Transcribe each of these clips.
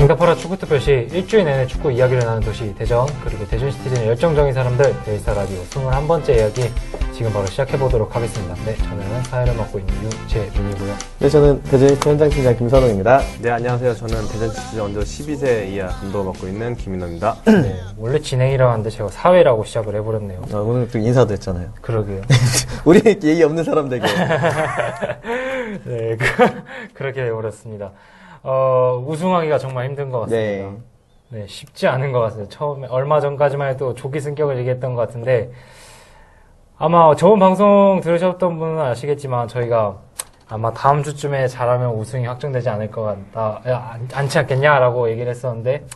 응답하라 축구특별시 일주일 내내 축구 이야기를 나누는 도시 대전, 그리고 대전 시티즌의 열정적인 사람들 데이스타 라디오 21번째 이야기 지금 바로 시작해보도록 하겠습니다. 네, 저는 사회를 맡고 있는 유재민이고요. 네, 저는 대전시티 현장팀장 김선호입니다. 네, 안녕하세요. 저는 대전시티 언더 12세 이하 감독을 맡고 있는 김인호입니다. 네, 원래 진행이라고 하는데 제가 사회라고 시작을 해버렸네요. 오늘 또 인사도 했잖아요. 그러게요. 우리 예의 없는 사람들에게. 네, 그렇게 해버렸습니다. 우승하기가 정말 힘든 것 같습니다. 네, 쉽지 않은 것 같습니다. 처음에, 얼마 전까지만 해도 조기 승격을 얘기했던 것 같은데, 아마 저번 방송 들으셨던 분은 아시겠지만, 저희가 아마 다음 주쯤에 잘하면 우승이 확정되지 않을 것 같다, 않지 않겠냐라고 얘기를 했었는데,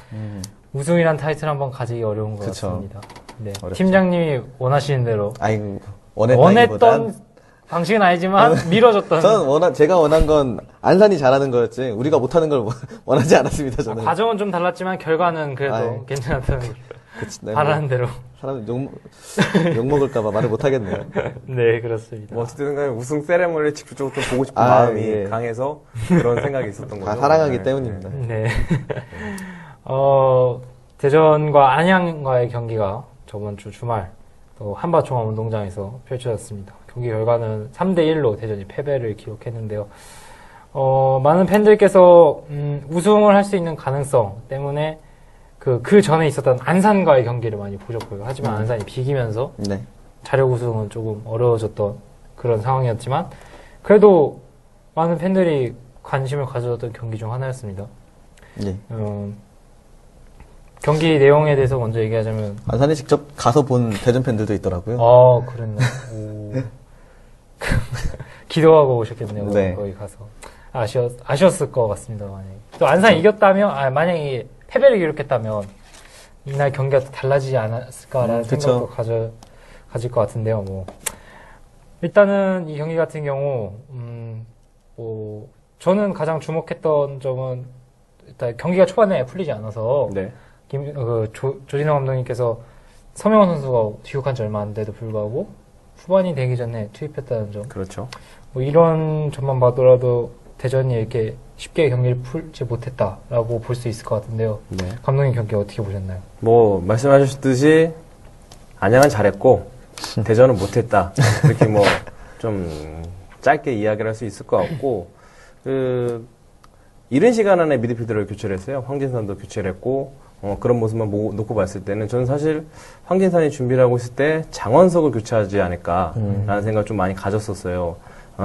우승이란 타이틀 한번 가지기 어려운 것 같습니다. 네, 팀장님이 원하시는 대로. 아이고, 원했던 방식은 아니지만 미뤄졌던. 저는 제가 원한 건 안산이 잘하는 거였지 우리가 못하는 걸 원하지 않았습니다. 저는. 과정은 좀 달랐지만 결과는 그래도 괜찮았다는 거죠. 바라는 대로. 사람 욕 먹을까봐 말을 못하겠네요. 네, 그렇습니다. 뭐 어쨌든 간에 우승 세레머니를 직접적으로 좀 보고 싶은 마음이 강해서 그런 생각이 있었던 거죠. 사랑하기 때문입니다. 네. 대전과 안양과의 경기가 저번 주 주말 또 한밭종합운동장에서 펼쳐졌습니다. 경기 결과는 3대1로 대전이 패배를 기록했는데요. 많은 팬들께서 우승을 할 수 있는 가능성 때문에 그 전에 있었던 안산과의 경기를 많이 보셨고요. 하지만 안산이 비기면서 자력 우승은 조금 어려워졌던 그런 상황이었지만 그래도 많은 팬들이 관심을 가져줬던 경기 중 하나였습니다. 네. 경기 내용에 대해서 먼저 얘기하자면 안산에 직접 가서 본 대전 팬들도 있더라고요. 그랬나요? 기도하고 오셨겠네요. 네. 거기 가서 아쉬웠을 것 같습니다. 만약에 또 안산이 이겼다면, 만약에 패배를 기록했다면 이날 경기가 또 달라지지 않았을까라는 생각도 가질 것 같은데요. 일단은 이 경기 같은 경우 저는 가장 주목했던 점은 일단 경기가 초반에 풀리지 않아서 조진호 감독님께서 서명원 선수가 귀국한 지 얼마 안 돼도 불구하고 후반이 되기 전에 투입했다는 점. 그렇죠. 이런 점만 봐더라도 대전이 이렇게 쉽게 경기를 풀지 못했다라고 볼 수 있을 것 같은데요. 네. 감독님 경기 어떻게 보셨나요? 말씀하셨듯이 안양은 잘했고 대전은 못했다. 그렇게 좀 짧게 이야기를 할 수 있을 것 같고 이른 시간 안에 미드필더를 교체를 했어요. 황진산도 교체를 했고 그런 모습만 놓고 봤을 때는 저는 사실 황진산이 준비를 하고 있을 때 장원석을 교체하지 않을까라는 생각을 좀 많이 가졌었어요.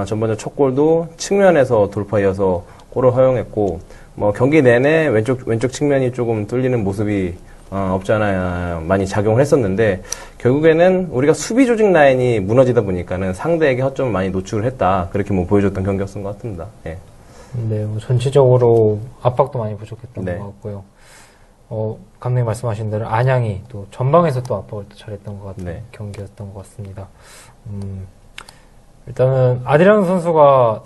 전반전 첫 골도 측면에서 돌파이어서 골을 허용했고 경기 내내 왼쪽 측면이 조금 뚫리는 모습이 없지 않아 많이 작용을 했었는데 결국에는 우리가 수비 조직 라인이 무너지다 보니까는 상대에게 허점을 많이 노출을 했다. 그렇게 보여줬던 경기였던 것 같습니다. 예. 네, 전체적으로 압박도 많이 부족했던 것 같고요. 감독님 말씀하신 대로 안양이 또 전방에서 또 압박을 또 잘했던 것 같은 경기였던 것 같습니다. 일단은 아드리아노 선수가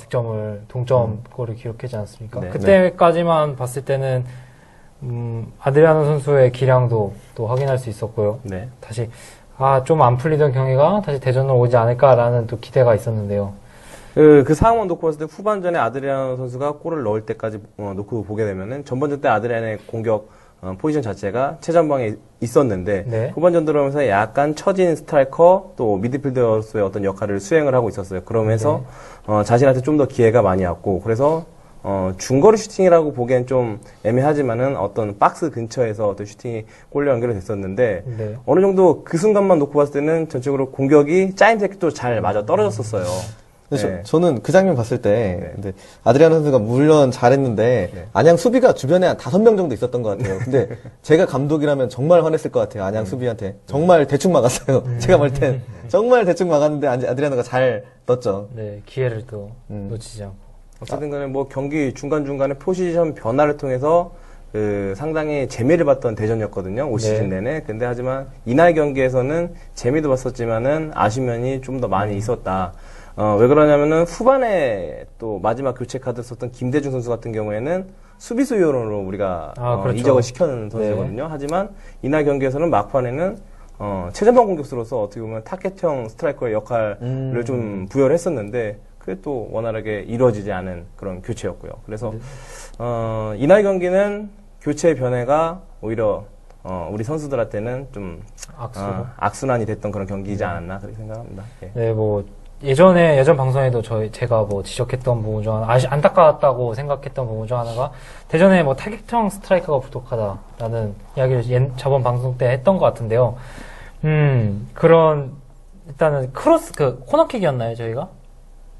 동점골을 기록하지 않았습니까? 그때까지만 봤을 때는 아드리아노 선수의 기량도 또 확인할 수 있었고요. 다시 좀 안 풀리던 경기가 다시 대전으로 오지 않을까라는 또 기대가 있었는데요. 그 상황만 놓고 봤을 때 후반전에 아드리아노 선수가 골을 넣을 때까지 놓고 보게 되면은 전반전 때 아드리아노의 공격 포지션 자체가 최전방에 있었는데 후반전 들어오면서 약간 처진 스트라이커 또 미드필더로서의 어떤 역할을 수행을 하고 있었어요. 그러면서 자신한테 좀 더 기회가 많이 왔고 그래서 중거리 슈팅이라고 보기엔 좀 애매하지만은 어떤 박스 근처에서 어떤 슈팅이 골로 연결이 됐었는데 어느 정도 그 순간만 놓고 봤을 때는 전체적으로 공격이 짜임새도 잘 맞아 떨어졌었어요. 저는 그 장면 봤을 때, 근데 아드리아노 선수가 물론 잘했는데, 안양 수비가 주변에 한 5명 정도 있었던 것 같아요. 근데 제가 감독이라면 정말 화냈을 것 같아요. 안양 수비한테. 정말 대충 막았어요. 제가 볼 땐. 정말 대충 막았는데 아드리아노가 잘 넣었죠. 네, 기회를 또 놓치지 않고. 어쨌든 간에 경기 중간중간에 포지션 변화를 통해서 상당히 재미를 봤던 대전이었거든요. 올 시즌 내내. 근데 하지만 이날 경기에서는 재미도 봤었지만은 아쉬운 면이 좀 더 많이 있었다. 왜 그러냐면은 후반에 또 마지막 교체 카드 썼던 김대중 선수 같은 경우에는 수비수 요원으로 우리가 이적을 시켜놓은 선수거든요. 하지만 이날 경기에서는 막판에는 최전방 공격수로서 어떻게 보면 타겟형 스트라이커의 역할을 좀 부여를 했었는데 그게 또 원활하게 이루어지지 않은 그런 교체였고요. 그래서 이날 경기는 교체 변화가 오히려 우리 선수들한테는 좀 악순환이 됐던 그런 경기이지 않았나 그렇게 생각합니다. 예. 네, 뭐 예전 방송에도 제가 뭐 지적했던 부분 중 하나, 안타까웠다고 생각했던 부분 중 하나가 대전에 뭐 타격형 스트라이커가 부족하다라는 이야기를 저번 방송 때 했던 것 같은데요. 일단은 코너킥이었나요, 저희가?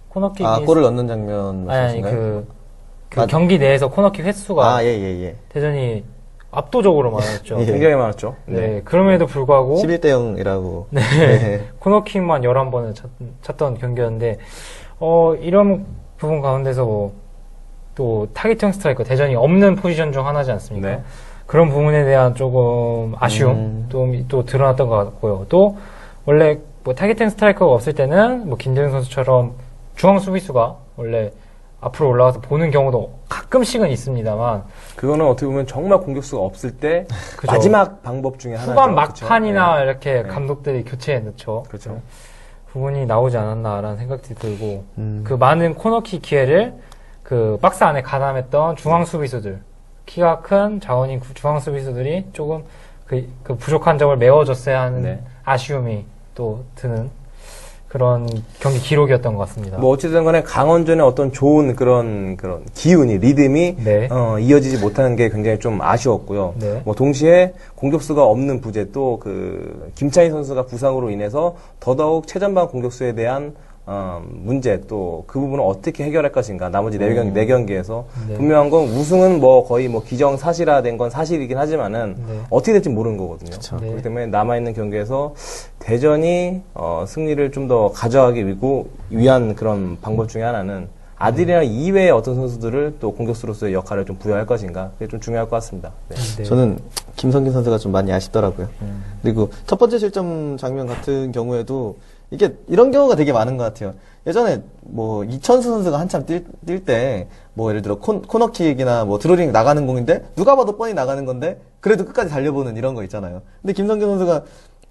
코너킥이. 골을 넣는 장면 말씀하신가요? 아니, 경기 내에서 코너킥 횟수가. 예. 대전이 압도적으로 많았죠. 예. 굉장히 많았죠. 네. 그럼에도 불구하고. 11대 0이라고. 네. 네. 코너킥만 11번을 찼던 경기였는데, 이런 부분 가운데서 또 타깃형 스트라이커, 대전이 없는 포지션 중 하나지 않습니까? 네. 그런 부분에 대한 조금 아쉬움, 또 드러났던 것 같고요. 또, 원래 뭐 타깃형 스트라이커가 없을 때는 뭐 김대중 선수처럼 중앙 수비수가 원래 앞으로 올라가서 보는 경우도 가끔씩은 있습니다만 그거는 어떻게 보면 정말 공격수가 없을 때 그죠. 마지막 방법 중에 하나죠. 후반 막판이나 이렇게 감독들이 교체해 넣죠. 그렇죠. 부분이 나오지 않았나라는 생각이 들고 그 많은 코너킥 기회를 그 박스 안에 가담했던 중앙 수비수들 키가 큰 자원인 중앙 수비수들이 조금 그 부족한 점을 메워줬어야 하는 아쉬움이 또 드는 그런 경기 기록이었던 것 같습니다. 뭐 어찌든 간에 강원전의 어떤 좋은 그런 기운이 리듬이 이어지지 못하는 게 굉장히 좀 아쉬웠고요. 네. 뭐 동시에 공격수가 없는 부재 또 김찬희 선수가 부상으로 인해서 더더욱 최전방 공격수에 대한 문제 또 그 부분을 어떻게 해결할 것인가 나머지 네 경기에서 분명한 건 우승은 뭐 거의 뭐 기정사실화된 건 사실이긴 하지만은 어떻게 될지 모르는 거거든요. 그렇기 때문에 남아있는 경기에서 대전이 승리를 좀 더 가져가기 위한 그런 방법 중에 하나는 아드리아노 이외의 어떤 선수들을 또 공격수로서의 역할을 좀 부여할 것인가 그게 좀 중요할 것 같습니다. 네. 저는 김성균 선수가 좀 많이 아쉽더라고요. 그리고 첫 번째 실점 장면 같은 경우에도 이게 이런 경우가 되게 많은 것 같아요. 예전에 뭐 이천수 선수가 한참 뛸 때 뭐 예를 들어 코너킥이나 뭐 드로링 나가는 공인데 누가 봐도 뻔히 나가는 건데 그래도 끝까지 달려보는 이런 거 있잖아요. 근데 김성균 선수가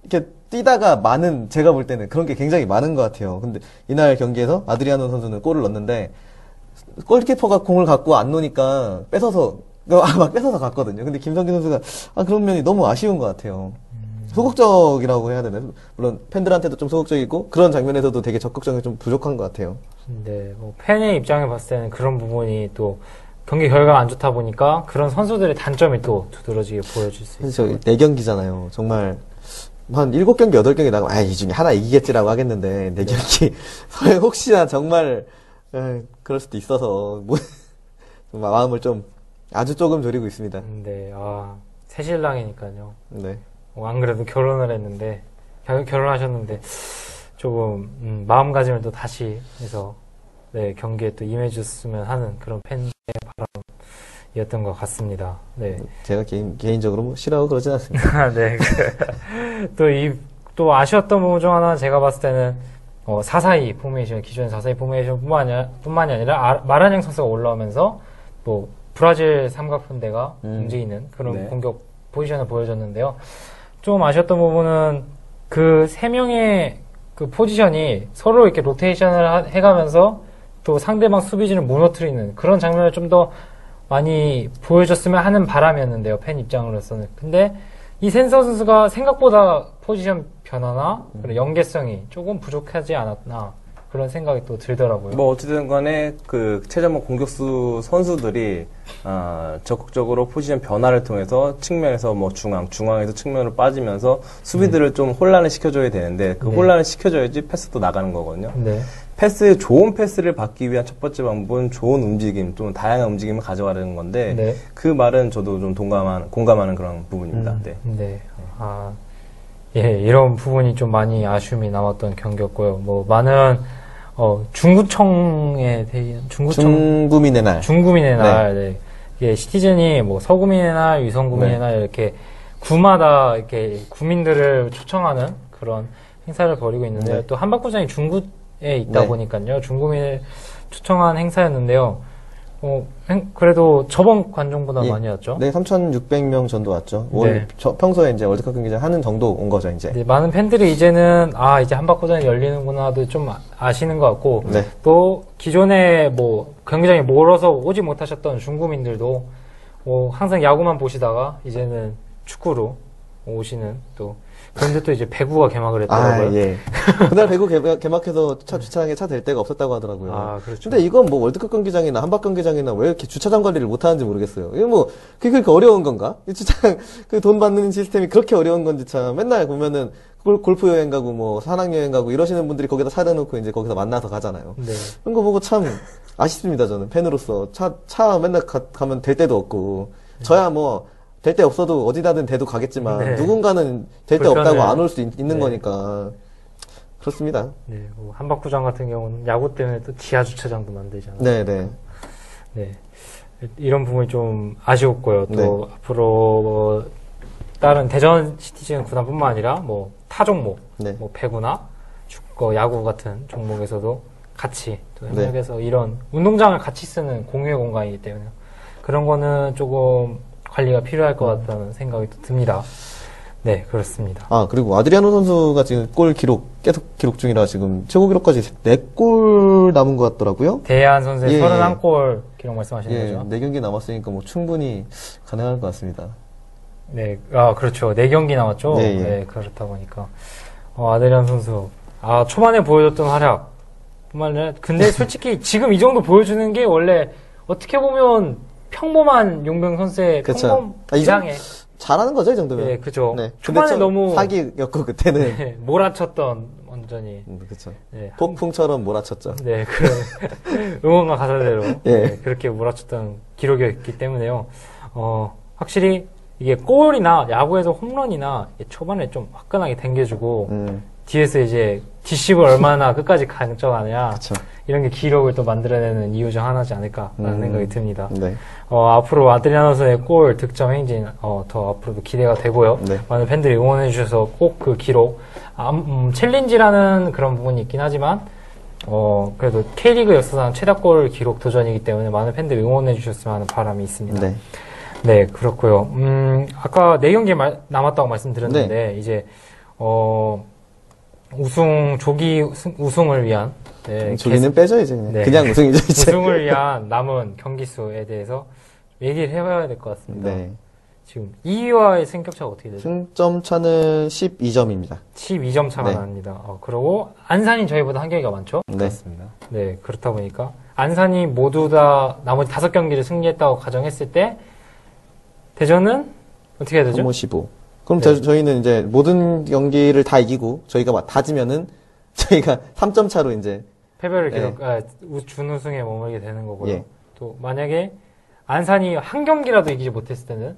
이렇게 뛰다가 제가 볼 때는 그런 게 굉장히 많은 것 같아요. 근데 이날 경기에서 아드리아노 선수는 골을 넣었는데 골키퍼가 공을 갖고 안 놓으니까 뺏어서 갔거든요. 근데 김성균 선수가 그런 면이 너무 아쉬운 것 같아요. 소극적이라고 해야 되나요? 물론 팬들한테도 좀 소극적이고 그런 장면에서도 되게 적극적이 좀 부족한 것 같아요. 네, 뭐 팬의 입장에 봤을 때는 그런 부분이 또 경기 결과가 안 좋다 보니까 그런 선수들의 단점이 또 두드러지게 보여질 수 있어요. 4경기잖아요. 정말 한 7경기, 8경기 나가면 이 중에 하나 이기겠지라고 하겠는데 4경기 혹시나 정말 그럴 수도 있어서 마음을 좀 아주 조금 졸이고 있습니다. 네, 새신랑이니까요. 네. 안 그래도 결혼을 했는데 결혼하셨는데 조금 마음가짐을 또 다시 해서 경기에 또 임해줬으면 하는 그런 팬의 바람이었던 것 같습니다. 네. 제가 개인적으로 뭐 싫어하고 그러진 않습니다. 네. 또 아쉬웠던 부분 중 하나는 제가 봤을 때는 4-4-2 포메이션, 기존의 4-4-2 포메이션뿐만이 아니라 마라냥 선수가 올라오면서 뭐 브라질 삼각편대가 움직이는 그런 공격 포지션을 보여줬는데요. 좀 아쉬웠던 부분은 그 3명의 그 포지션이 서로 이렇게 로테이션을 해가면서 또 상대방 수비진을 무너뜨리는 그런 장면을 좀 더 많이 보여줬으면 하는 바람이었는데요. 팬 입장으로서는. 근데 이 센서 선수가 생각보다 포지션 변화나 그런 연계성이 조금 부족하지 않았나 그런 생각이 또 들더라고요. 뭐 어찌든 간에 그 최전방 공격수 선수들이 적극적으로 포지션 변화를 통해서 측면에서 뭐 중앙에서 측면으로 빠지면서 수비들을 좀 혼란을 시켜줘야 되는데 그 혼란을 시켜줘야지 패스도 나가는 거거든요. 네. 좋은 패스를 받기 위한 첫 번째 방법은 좋은 움직임, 좀 다양한 움직임을 가져가려는 건데 그 말은 저도 좀 공감하는 그런 부분입니다. 네. 이런 부분이 좀 많이 아쉬움이 남았던 경기였고요. 뭐 많은 중구청에 대한 중구민의 날. 네. 이게 시티즌이 뭐 서구민의 날, 위성구민의 날 이렇게 구마다 이렇게 구민들을 초청하는 그런 행사를 벌이고 있는데 또 한박구장이 중구에 있다 보니까요. 중구민을 초청한 행사였는데요. 그래도 저번 관중보다 많이 왔죠? 네, 3,600명 정도 왔죠. 평소에 이제 월드컵 경기 하는 정도 온 거죠, 이제. 네, 많은 팬들이 이제는, 이제 한박구장이 열리는구나도 좀 아시는 것 같고, 또 기존에 뭐, 경기장에 몰아서 오지 못하셨던 중구민들도 뭐 항상 야구만 보시다가 이제는 축구로 오시는 또 그런데 또 이제 배구가 개막을 했더라고요. 아, 예. 그날 배구 개막해서 주차장에 차 댈 데가 없었다고 하더라고요. 아, 그렇죠. 근데 이건 뭐 월드컵 경기장이나 한박 경기장이나 왜 이렇게 주차장 관리를 못 하는지 모르겠어요. 이거 뭐 그게 그렇게 어려운 건가? 이 주차장 그 돈 받는 시스템이 그렇게 어려운 건지 참 맨날 보면은 골프 여행 가고 뭐 산악 여행 가고 이러시는 분들이 거기다 차려 놓고 이제 거기서 만나서 가잖아요. 네. 그런 거 보고 참 아쉽습니다. 저는 팬으로서 차 맨날 가면 될 데도 없고 저야 뭐 될 데 없어도 어디다든 대도 가겠지만 네. 누군가는 될 데 불편해. 없다고 안 올 수 있는 네. 거니까 그렇습니다. 네, 뭐 한박구장 같은 경우는 야구 때문에 또 지하 주차장도 만들잖아요. 네네. 네. 이런 부분이 좀 아쉬웠고요. 또 네. 앞으로 뭐 다른 대전 시티즌 구단뿐만 아니라 뭐 타 종목, 네. 뭐 배구나 축구, 야구 같은 종목에서도 같이 또 네. 협력해서 이런 운동장을 같이 쓰는 공유의 공간이기 때문에 그런 거는 조금 관리가 필요할 것 같다는 생각이 또 듭니다. 네, 그렇습니다. 아, 그리고 아드리아노 선수가 지금 골 기록 계속 기록 중이라 지금 최고 기록까지 4골 남은 것 같더라고요. 대한 선수의 예, 31골 기록 말씀하시는 예, 거죠? 4경기 남았으니까 뭐 충분히 가능할 것 같습니다. 네, 아, 그렇죠. 4경기 남았죠? 네, 예. 네, 그렇다 보니까. 아드리안 선수. 아, 초반에 보여줬던 활약. 뿐만 아니라, 근데 솔직히 지금 이 정도 보여주는 게 원래 어떻게 보면 평범한 용병 선수의 그쵸. 평범 아, 이상의. 잘하는 거죠, 이 정도면. 네, 그죠. 네. 초반에 근데 좀 너무. 사기였고, 그때는. 네, 몰아쳤던, 완전히. 그쵸. 네, 폭풍처럼 몰아쳤죠. 네, 그런 응원가 가사대로 예. 네, 그렇게 몰아쳤던 기록이었기 때문에요. 확실히 이게 골이나 야구에서 홈런이나 초반에 좀 화끈하게 당겨주고 뒤에서 이제 뒷심을 얼마나 끝까지 강점하느냐 그쵸. 이런 게 기록을 또 만들어내는 이유 중 하나지 않을까라는 생각이 듭니다. 네. 앞으로 아드리아노 선수의 골 득점 행진 더 앞으로도 기대가 되고요. 네. 많은 팬들이 응원해 주셔서 꼭 그 기록 챌린지라는 그런 부분이 있긴 하지만 그래도 K리그 역사상 최다골 기록 도전이기 때문에 많은 팬들이 응원해 주셨으면 하는 바람이 있습니다. 네. 네, 그렇고요. 아까 4경기 남았다고 말씀드렸는데 네. 이제 조기 우승을 위한 조기는 빼죠, 이제. 네. 그냥 우승이죠, 이제. 우승을 위한 남은 경기 수에 대해서 얘기를 해봐야 될 것 같습니다. 네. 지금 2위와의 승격차가 어떻게 되죠? 승점 차는 12점입니다. 12점 차가 네. 납니다. 그리고 안산이 저희보다 한 경기가 많죠? 네. 그렇습니다. 네, 그렇다 보니까 안산이 모두 다 나머지 5경기를 승리했다고 가정했을 때 대전은 어떻게 해야 되죠? 15. 그럼 네. 저희는 이제 모든 경기를 다 이기고 저희가 다 지면은 저희가 3점 차로 이제 패배를 네. 준우승에 머물게 되는 거고요. 예. 또 만약에 안산이 한 경기라도 이기지 못했을 때는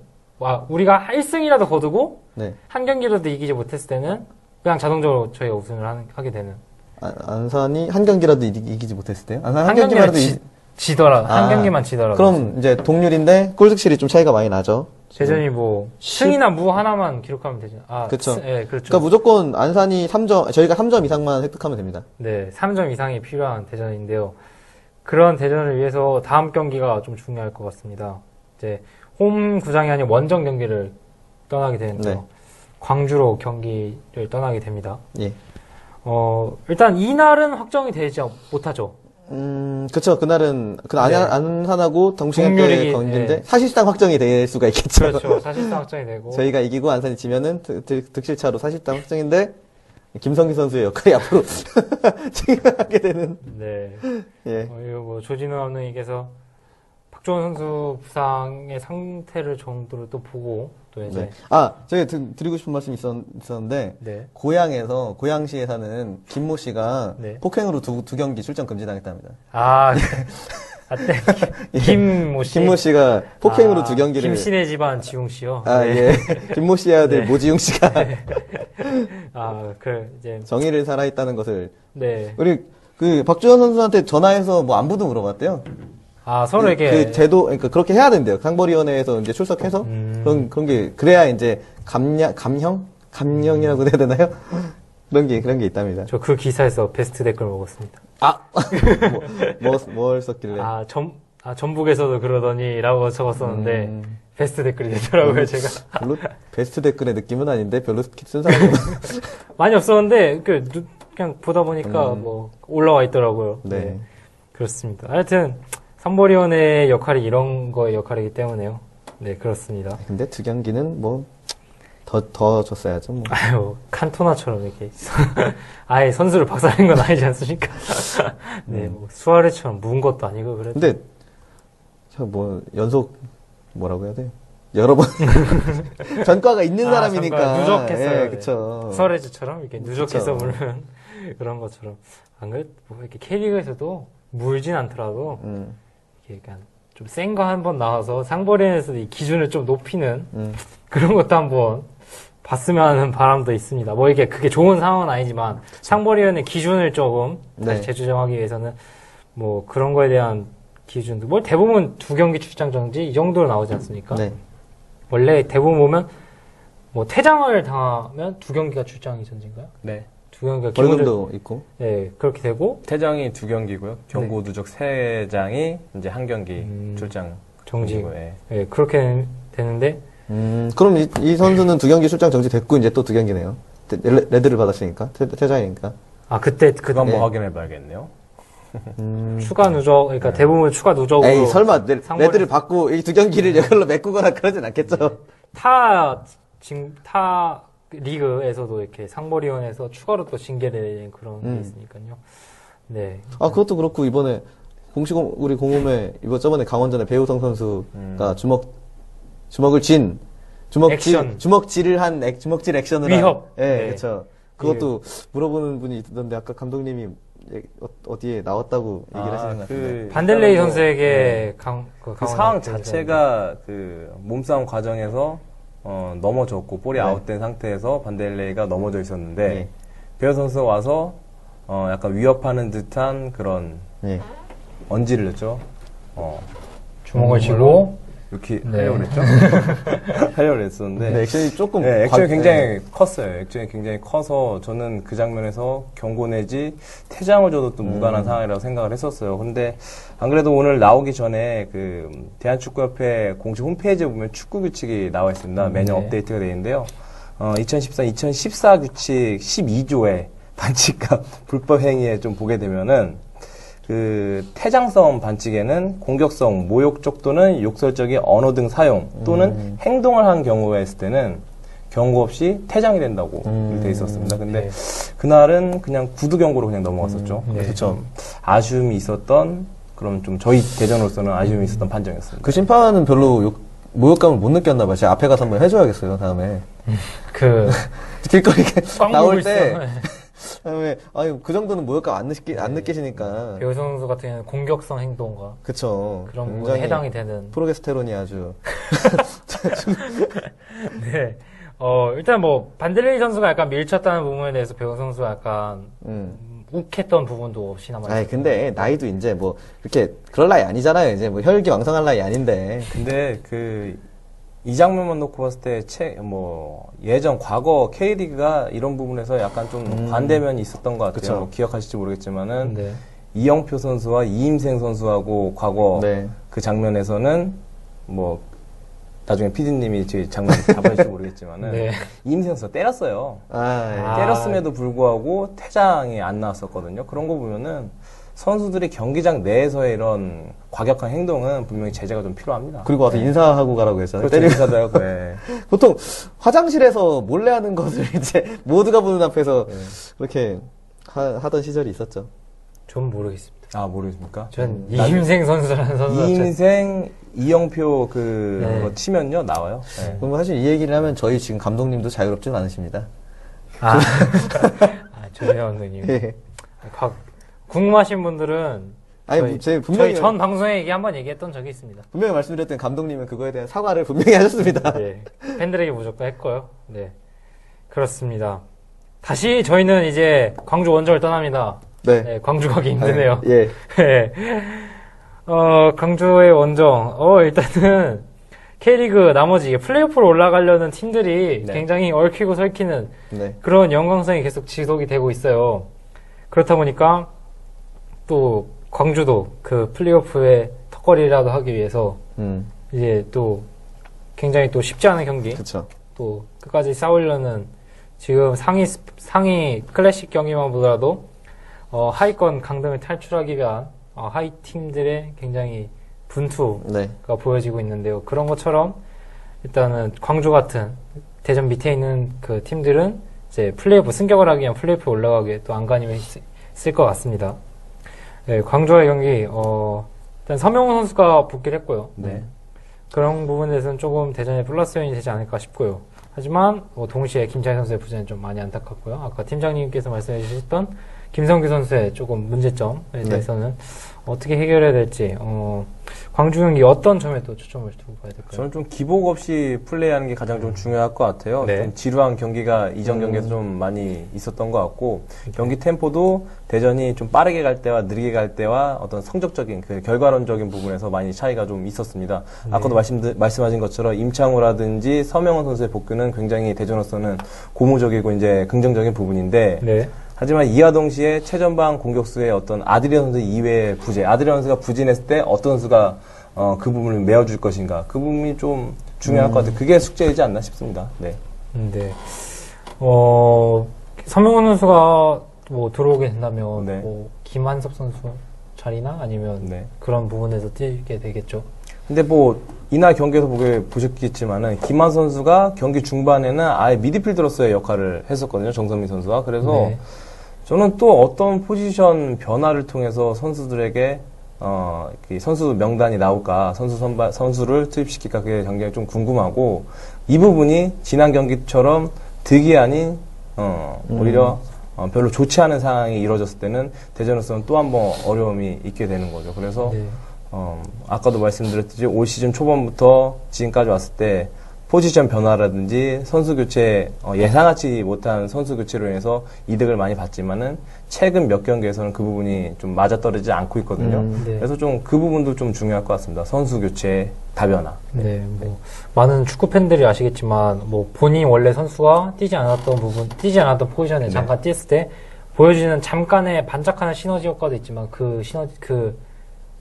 우리가 1승이라도 거두고 네. 한 경기라도 이기지 못했을 때는 그냥 자동적으로 저희가 우승을 하게 되는 안산이 한 경기라도 이기지 못했을 때요? 안산 한 경기라도 경기만 지더라도 한 아, 경기만 지더라도 그럼 이제 동률인데 골득실이 좀 차이가 많이 나죠. 대전이 뭐 승이나 무 하나만 기록하면 되죠. 그쵸. 네, 그렇죠. 그러니까 무조건 안산이 3점, 저희가 3점 이상만 획득하면 됩니다. 네, 3점 이상이 필요한 대전인데요. 그런 대전을 위해서 다음 경기가 좀 중요할 것 같습니다. 이제 홈 구장이 아닌 원정 경기를 떠나게 되는데요. 네. 광주로 경기를 떠나게 됩니다. 예. 일단 이날은 확정이 되지 못하죠. 그쵸. 그날은, 네. 안산하고 동시간대 동률이기, 경기인데, 네. 사실상 확정이 될 수가 있겠죠. 그렇죠. 사실상 확정이 되고. 저희가 이기고 안산이 지면은 득실차로 사실상 확정인데, 김성기 선수의 역할이 앞으로 중요하게 되는. 네. 예. 이거 뭐 조진우 감독님께서 박주원 선수 부상의 상태를 정도로 또 보고 또 이제 네. 제가 드리고 싶은 말씀이 있었는데, 네. 고양시에 사는 김모 씨가 네. 폭행으로 두 경기 출전 금지당했답니다. 김모 씨. 김모 씨가 폭행으로 두 경기를. 김씨네 집안 지웅 씨요. 예. 김모 씨 아들 네. 모지용 씨가 이제 정의를 살아있다는 것을. 네. 우리 박주현 선수한테 전화해서 뭐 안부도 물어봤대요. 서로에게 그러니까 그렇게 해야 된대요. 상벌위원회에서 이제 출석해서 그런 게 그래야 이제 감형이라고 해야 되나요? 그런 게 있답니다. 저 그 기사에서 베스트 댓글 먹었습니다. 뭘 썼길래? 전북에서도 그러더니라고 적었었는데 베스트 댓글이 되더라고요, 제가. 별로 베스트 댓글의 느낌은 아닌데 별로 쓴 사람은 많이 없었는데 그냥 보다 보니까 뭐 올라와 있더라고요. 네. 그렇습니다. 하여튼 상벌위원회의 역할이 이런 거의 역할이기 때문에요. 네, 그렇습니다. 근데 두 경기는 뭐, 더 줬어야죠, 뭐. 아유, 칸토나처럼 이렇게. 아예 선수를 박살낸 건 아니지 않습니까? 네, 뭐, 수아레처럼 무은 것도 아니고, 그래도. 근데, 뭐, 연속, 뭐라고 해야 돼? 여러 번, 전과가 있는 사람이니까. 전과 누적했어요. 예, 그쵸. 수아레즈처럼 이렇게 누적해서 그쵸. 물면 그런 것처럼. 안 그래도 뭐 이렇게 K리그에서도 물진 않더라도, 이렇게 약간 좀 센 거 한 번 나와서 상벌연에서 이 기준을 좀 높이는 그런 것도 한번 봤으면 하는 바람도 있습니다. 뭐 이게 그게 좋은 상황은 아니지만 상벌위원회 기준을 조금 다시 네. 재조정하기 위해서는 뭐 그런 거에 대한 기준도 뭐 대부분 2경기 출장 정지 이 정도로 나오지 않습니까? 네. 원래 대부분 보면 뭐 퇴장을 당하면 2경기가 출장 정지인가요? 네. 2경기가 벌금도 있고. 네 그렇게 되고 퇴장이 2경기고요. 경고 누적 3장이 이제 1경기 출장 정지. 예. 네, 그렇게 되는데 그럼 이 선수는 2경기 출장 정지됐고 이제 또 2경기네요. 레드를 받았으니까 퇴장이니까. 아 그때 그거 한번 네. 확인해 봐야겠네요. 추가 누적 그러니까 대부분 추가 누적으로 에이 설마 상벌- 레드를 받고 이 2경기를 이걸로 메꾸거나 그러진 않겠죠. 타 리그에서도 이렇게 상벌위원회에서 추가로 또 징계를 내리는 그런 게 있으니까요. 네. 아 그것도 그렇고 이번에 우리 공홈에 저번에 강원전에 배우성 선수가 주먹을 쥔 액션. 주먹질을 한 주먹질 액션을 위협. 한, 예, 네. 그렇죠. 그것도 물어보는 분이 있던데 아까 감독님이 어디에 나왔다고 얘기를 하시는 것 같은데. 반델레이 일단은 뭐, 선수에게 그 강원 상황 대표에서 자체가 그 몸싸움 과정에서 넘어졌고 볼이 네. 아웃된 상태에서 반델레이가 넘어져 있었는데 네. 배우 선수가 와서 약간 위협하는 듯한 그런 예. 언지를 냈죠. 주먹을 쥐고 이렇게 네. 하려고 그랬죠. 하려고 그랬었는데 네, 액션이 조금 네, 액션이 과- 굉장히 컸어요. 액션이 굉장히 커서 저는 그 장면에서 경고 내지 퇴장을 줘도 또 무관한 상황이라고 생각을 했었어요. 근데 안 그래도 오늘 나오기 전에 그 대한축구협회 공식 홈페이지에 보면 축구 규칙이 나와 있습니다. 매년 네. 업데이트가 되어 있는데요. 2014 규칙 12조의 반칙과 불법 행위에 좀 보게 되면은 그 퇴장성 반칙에는 공격성, 모욕적 또는 욕설적인 언어 등 사용 또는 행동을 한 경우에 했을 때는 경고 없이 퇴장이 된다고 돼 있었습니다. 근데 네. 그날은 그냥 구두 경고로 그냥 넘어갔었죠. 네. 그래서 좀 아쉬움이 있었던 그럼 좀 저희 대전으로서는 아쉬움이 있었던 판정이었습니다. 그 심판은 별로 모욕감을 못 느꼈나 봐요. 제가 앞에 가서 한번 해줘야겠어요. 다음에 그 길거리 꽝 나올 물고 때 있어. 다음에 아니 그 정도는 모욕감 안 느끼시니까. 배우 선수 같은 경우는 공격성 행동과 그쵸. 그런 부분에 굉장히 해당이 되는. 프로게스테론이 아주 네. 일단 뭐 반델레이 선수가 약간 밀쳤다는 부분에 대해서 배우 선수가 약간 욱했던 부분도 없이 남아 있어요. 아니 근데 나이도 이제 뭐 그렇게 그럴 나이 아니잖아요. 이제 뭐 혈기왕성할 나이 아닌데. 근데 이 장면만 놓고 봤을 때 예전 과거 K리그가 이런 부분에서 약간 좀 반대면이 있었던 것 같아요. 그쵸. 뭐 기억하실지 모르겠지만은 네. 이영표 선수와 이임생 선수하고 과거 네. 그 장면에서는 뭐 나중에 PD님이 제 장면 잡아주실지 모르겠지만은 네. 이임생 선수가 때렸어요. 아, 때렸음에도 불구하고 퇴장이 안 나왔었거든요. 그런 거 보면은 선수들이 경기장 내에서의 이런 과격한 행동은 분명히 제재가 좀 필요합니다. 그리고 와서 인사하고 가라고 했잖아요. 그렇죠. 인사도 하고, 네. 보통 화장실에서 몰래 하는 것을 이제 모두가 보는 앞에서 그렇게 하던 시절이 있었죠. 전 모르겠습니다. 아, 모르겠습니까? 전 이임생 선수라는 선수가 이임생, 이영표 네. 거 치면요, 나와요. 네. 그럼 사실 이 얘기를 하면 저희 지금 감독님도 자유롭지는 않으십니다. 조혜원 감독님. 예. 궁금하신 분들은 아니, 저희 분명히 전 방송에 한번 얘기했던 적이 있습니다. 분명히 말씀드렸던 감독님은 그거에 대한 사과를 분명히 하셨습니다. 네. 팬들에게 무조건 했고요. 네. 그렇습니다. 다시 저희는 이제 광주 원정을 떠납니다. 네. 네, 광주 가기 힘드네요. 예. 네. 강주의 원정. 일단은 K리그 나머지 플레이오프로 올라가려는 팀들이 네. 굉장히 얽히고 설키는 네. 그런 영광성이 계속 지속이 되고 있어요. 그렇다 보니까 또 광주도 그 플레이오프의 턱걸이라도 하기 위해서 이제 또 굉장히 또 쉽지 않은 경기 그쵸. 또 끝까지 싸우려는 지금 상위 클래식 경기만 보더라도 하위권 강등을 탈출하기 위한 하위 팀들의 굉장히 분투가 네. 보여지고 있는데요. 그런 것처럼 일단은 광주 같은 대전 밑에 있는 그 팀들은 이제 플레이오프 승격을 하기 위한 플레이오프 올라가기에 또 안간힘을 쓸 것 같습니다. 네, 광주와의 경기, 일단 서명훈 선수가 복귀를 했고요. 네. 그런 부분에서는 조금 대전에 플러스 요인이 되지 않을까 싶고요. 하지만 동시에 김찬희 선수의 부진은 좀 많이 안타깝고요. 아까 팀장님께서 말씀해 주셨던 김성규 선수의 조금 문제점에 대해서는 어떻게 해결해야 될지 광주 경기 어떤 점에 또 초점을 두고 봐야 될까요? 저는 좀 기복 없이 플레이하는 게 가장 좀 중요할 것 같아요. 네. 좀 지루한 경기가 이전 경기에서 좀 많이 있었던 것 같고 경기 템포도 대전이 좀 빠르게 갈 때와 느리게 갈 때와 어떤 성적적인 그 결과론적인 부분에서 많이 차이가 좀 있었습니다. 아까도 말씀하신 것처럼 임창우라든지 서명원 선수의 복귀는 굉장히 대전으로서는 고무적이고 이제 긍정적인 부분인데 네. 하지만 이와 동시에 최전방 공격수의 어떤 아드리안 선수 이외의 부재, 아드리안 선수가 부진했을 때 어떤 선수가 그 부분을 메워줄 것인가, 그 부분이 좀 중요할 것 같아요. 그게 숙제이지 않나 싶습니다. 네. 네. 서명훈 선수가 뭐 들어오게 된다면 네. 뭐 김한섭 선수 자리나 아니면 네. 그런 부분에서 뛰게 되겠죠. 근데 뭐 이날 경기에서 보셨겠지만은 김한 선수가 경기 중반에는 아예 미드필더로서의 역할을 했었거든요. 정선미 선수와. 그래서 네. 저는 또 어떤 포지션 변화를 통해서 선수들에게 선수 명단이 나올까, 선수를 투입시킬까 그게 굉장히 좀 궁금하고 이 부분이 지난 경기처럼 득이 아닌 오히려 별로 좋지 않은 상황이 이루어졌을 때는 대전으로서는 또 한 번 어려움이 있게 되는 거죠. 그래서 네. 아까도 말씀드렸듯이 올 시즌 초반부터 지금까지 왔을 때 포지션 변화라든지 선수 교체, 예상하지 못한 선수 교체로 인해서 이득을 많이 봤지만은 최근 몇 경기에서는 그 부분이 좀 맞아떨어지지 않고 있거든요. 네. 그래서 좀 그 부분도 좀 중요할 것 같습니다. 선수 교체 다변화. 네, 뭐 많은 축구 팬들이 아시겠지만 뭐 본인이 원래 선수가 뛰지 않았던 포지션에 잠깐 뛰었을 때 보여지는 잠깐의 반짝하는 시너지 효과도 있지만 그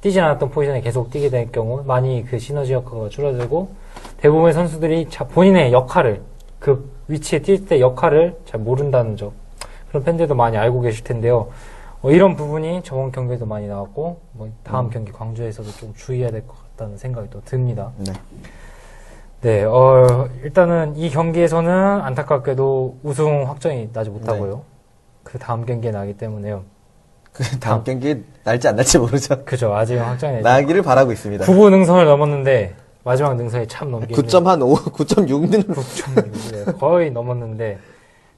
뛰지 않았던 포지션에 계속 뛰게 될 경우 많이 그 시너지 효과가 줄어들고 대부분의 선수들이 본인의 역할을 그 위치에 뛸 때 역할을 잘 모른다는 점 그런 팬들도 많이 알고 계실 텐데요. 이런 부분이 저번 경기에도 많이 나왔고 뭐 다음 경기 광주에서도 좀 주의해야 될 것 같다는 생각이 또 듭니다. 네. 네, 일단은 이 경기에서는 안타깝게도 우승 확정이 나지 못하고요. 그 다음 경기에 나기 때문에요. 그 다음 경기 날지 안 날지 모르죠. 그죠. 아직 확정이 나기를 바라고 있습니다. 9부 능선을 넘었는데 마지막 능선이 참 넘기 9.6는 9.6 네, 거의 넘었는데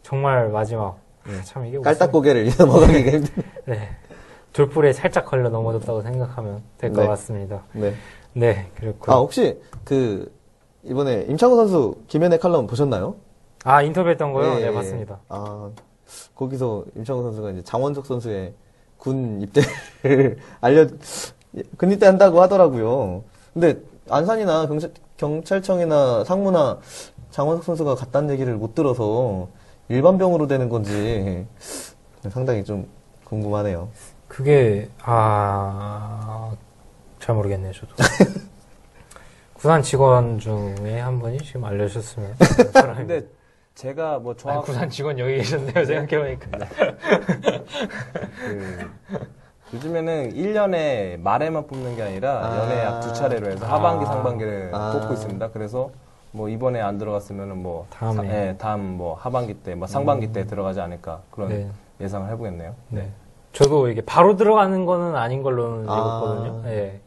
정말 마지막 참 이게 깔딱고개를 넘어가기가 힘든. 네, 돌불에 살짝 걸려 넘어졌다고 생각하면 될 것 같습니다. 네. 네, 그렇고. 혹시 이번에 임창우 선수 김현애 칼럼 보셨나요? 인터뷰했던 거요? 네, 봤습니다. 거기서 임창우 선수가 이제 장원석 선수의 군 입대를 군 입대한다고 하더라고요. 근데 안산이나 경찰청이나 상무나 장원석 선수가 갔다는 얘기를 못 들어서 일반병으로 되는 건지 상당히 좀 궁금하네요. 그게 잘 모르겠네요, 저도. 구산 직원 중에 한 분이 지금 알려주셨으면. 근데 제가 뭐 구산 직원 여기 계셨네요, 생각해보니까. 요즘에는 1년에 말에만 뽑는 게 아니라 연에 약 2차례로 해서 하반기, 상반기를 뽑고 있습니다. 그래서 뭐 이번에 안 들어갔으면은 뭐 다음 뭐 하반기 때, 뭐 상반기 때 들어가지 않을까 그런 예상을 해보겠네요. 네. 저도 이게 바로 들어가는 거는 아닌 걸로는 읽었거든요. 네.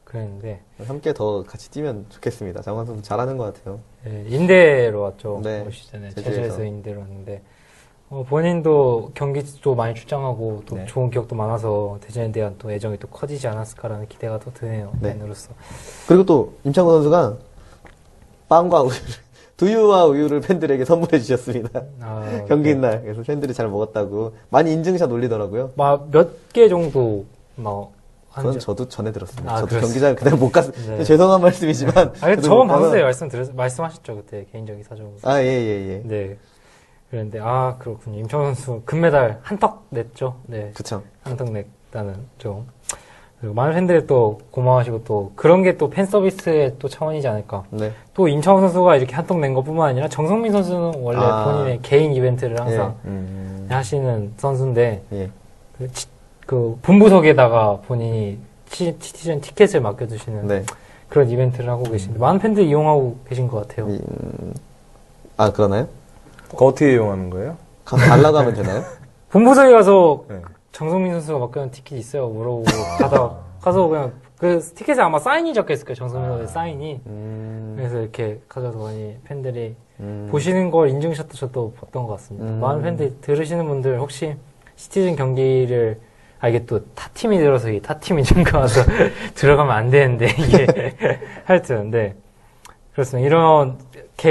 그랬는데 함께 더 같이 뛰면 좋겠습니다. 장원 선수 잘하는 것 같아요. 네, 인대로 왔죠. 네. 올 시즌에 제주에서 인대로 왔는데 본인도 경기도 많이 출장하고 또 좋은 기억도 많아서 대전에 대한 또 애정이 또 커지지 않았을까라는 기대가 더 드네요. 팬으로서. 그리고 또 임창우 선수가 빵과 우유를 두유와 우유를 팬들에게 선물해 주셨습니다. 경기인 날. 그래서 팬들이 잘 먹었다고 많이 인증샷 올리더라고요. 몇 개 정도 그건 저도 전에 들었습니다. 저도 그렇습니다. 경기장 그날 못 갔어요. 네. 죄송한 말씀이지만. 저번 방송에 말씀하셨죠, 그때 개인적인 사정으로. 예. 네. 그런데 그렇군요. 임창우 선수 금메달 한턱 냈죠. 네. 그쵸. 한턱 냈다는 점. 그리고 많은 팬들이 또 고마워하시고 또 그런 게 또 팬 서비스의 또 차원이지 않을까. 네. 또 임창우 선수가 이렇게 한턱 낸 것뿐만 아니라 정성민 선수는 원래 본인의 개인 이벤트를 항상 하시는 선수인데 그 본부석에다가 본인이 시즌 티켓을 맡겨두시는 그런 이벤트를 하고 계신데 많은 팬들이 이용하고 계신 것 같아요. 아, 그러나요? 그거 어떻게 이용하는 거예요? 가서 달라고 하면 되나요? 본부석에 가서 네. 정성민 선수가 맡겨놓은 티켓 있어요. 물어보고 가서 그냥 그 티켓에 아마 사인이 적혀있을 거예요. 정성민 선수의 사인이. 그래서 이렇게 가져서 많이 팬들이 보시는 걸 인증샷도 저도 봤던 것 같습니다. 많은 팬들이 들으시는 분들 혹시 시티즌 경기를 이게 또 타팀이 들어서 이 타팀 인증가 와서 들어가면 안 되는데 이게 하여튼 네 그렇습니다. 이런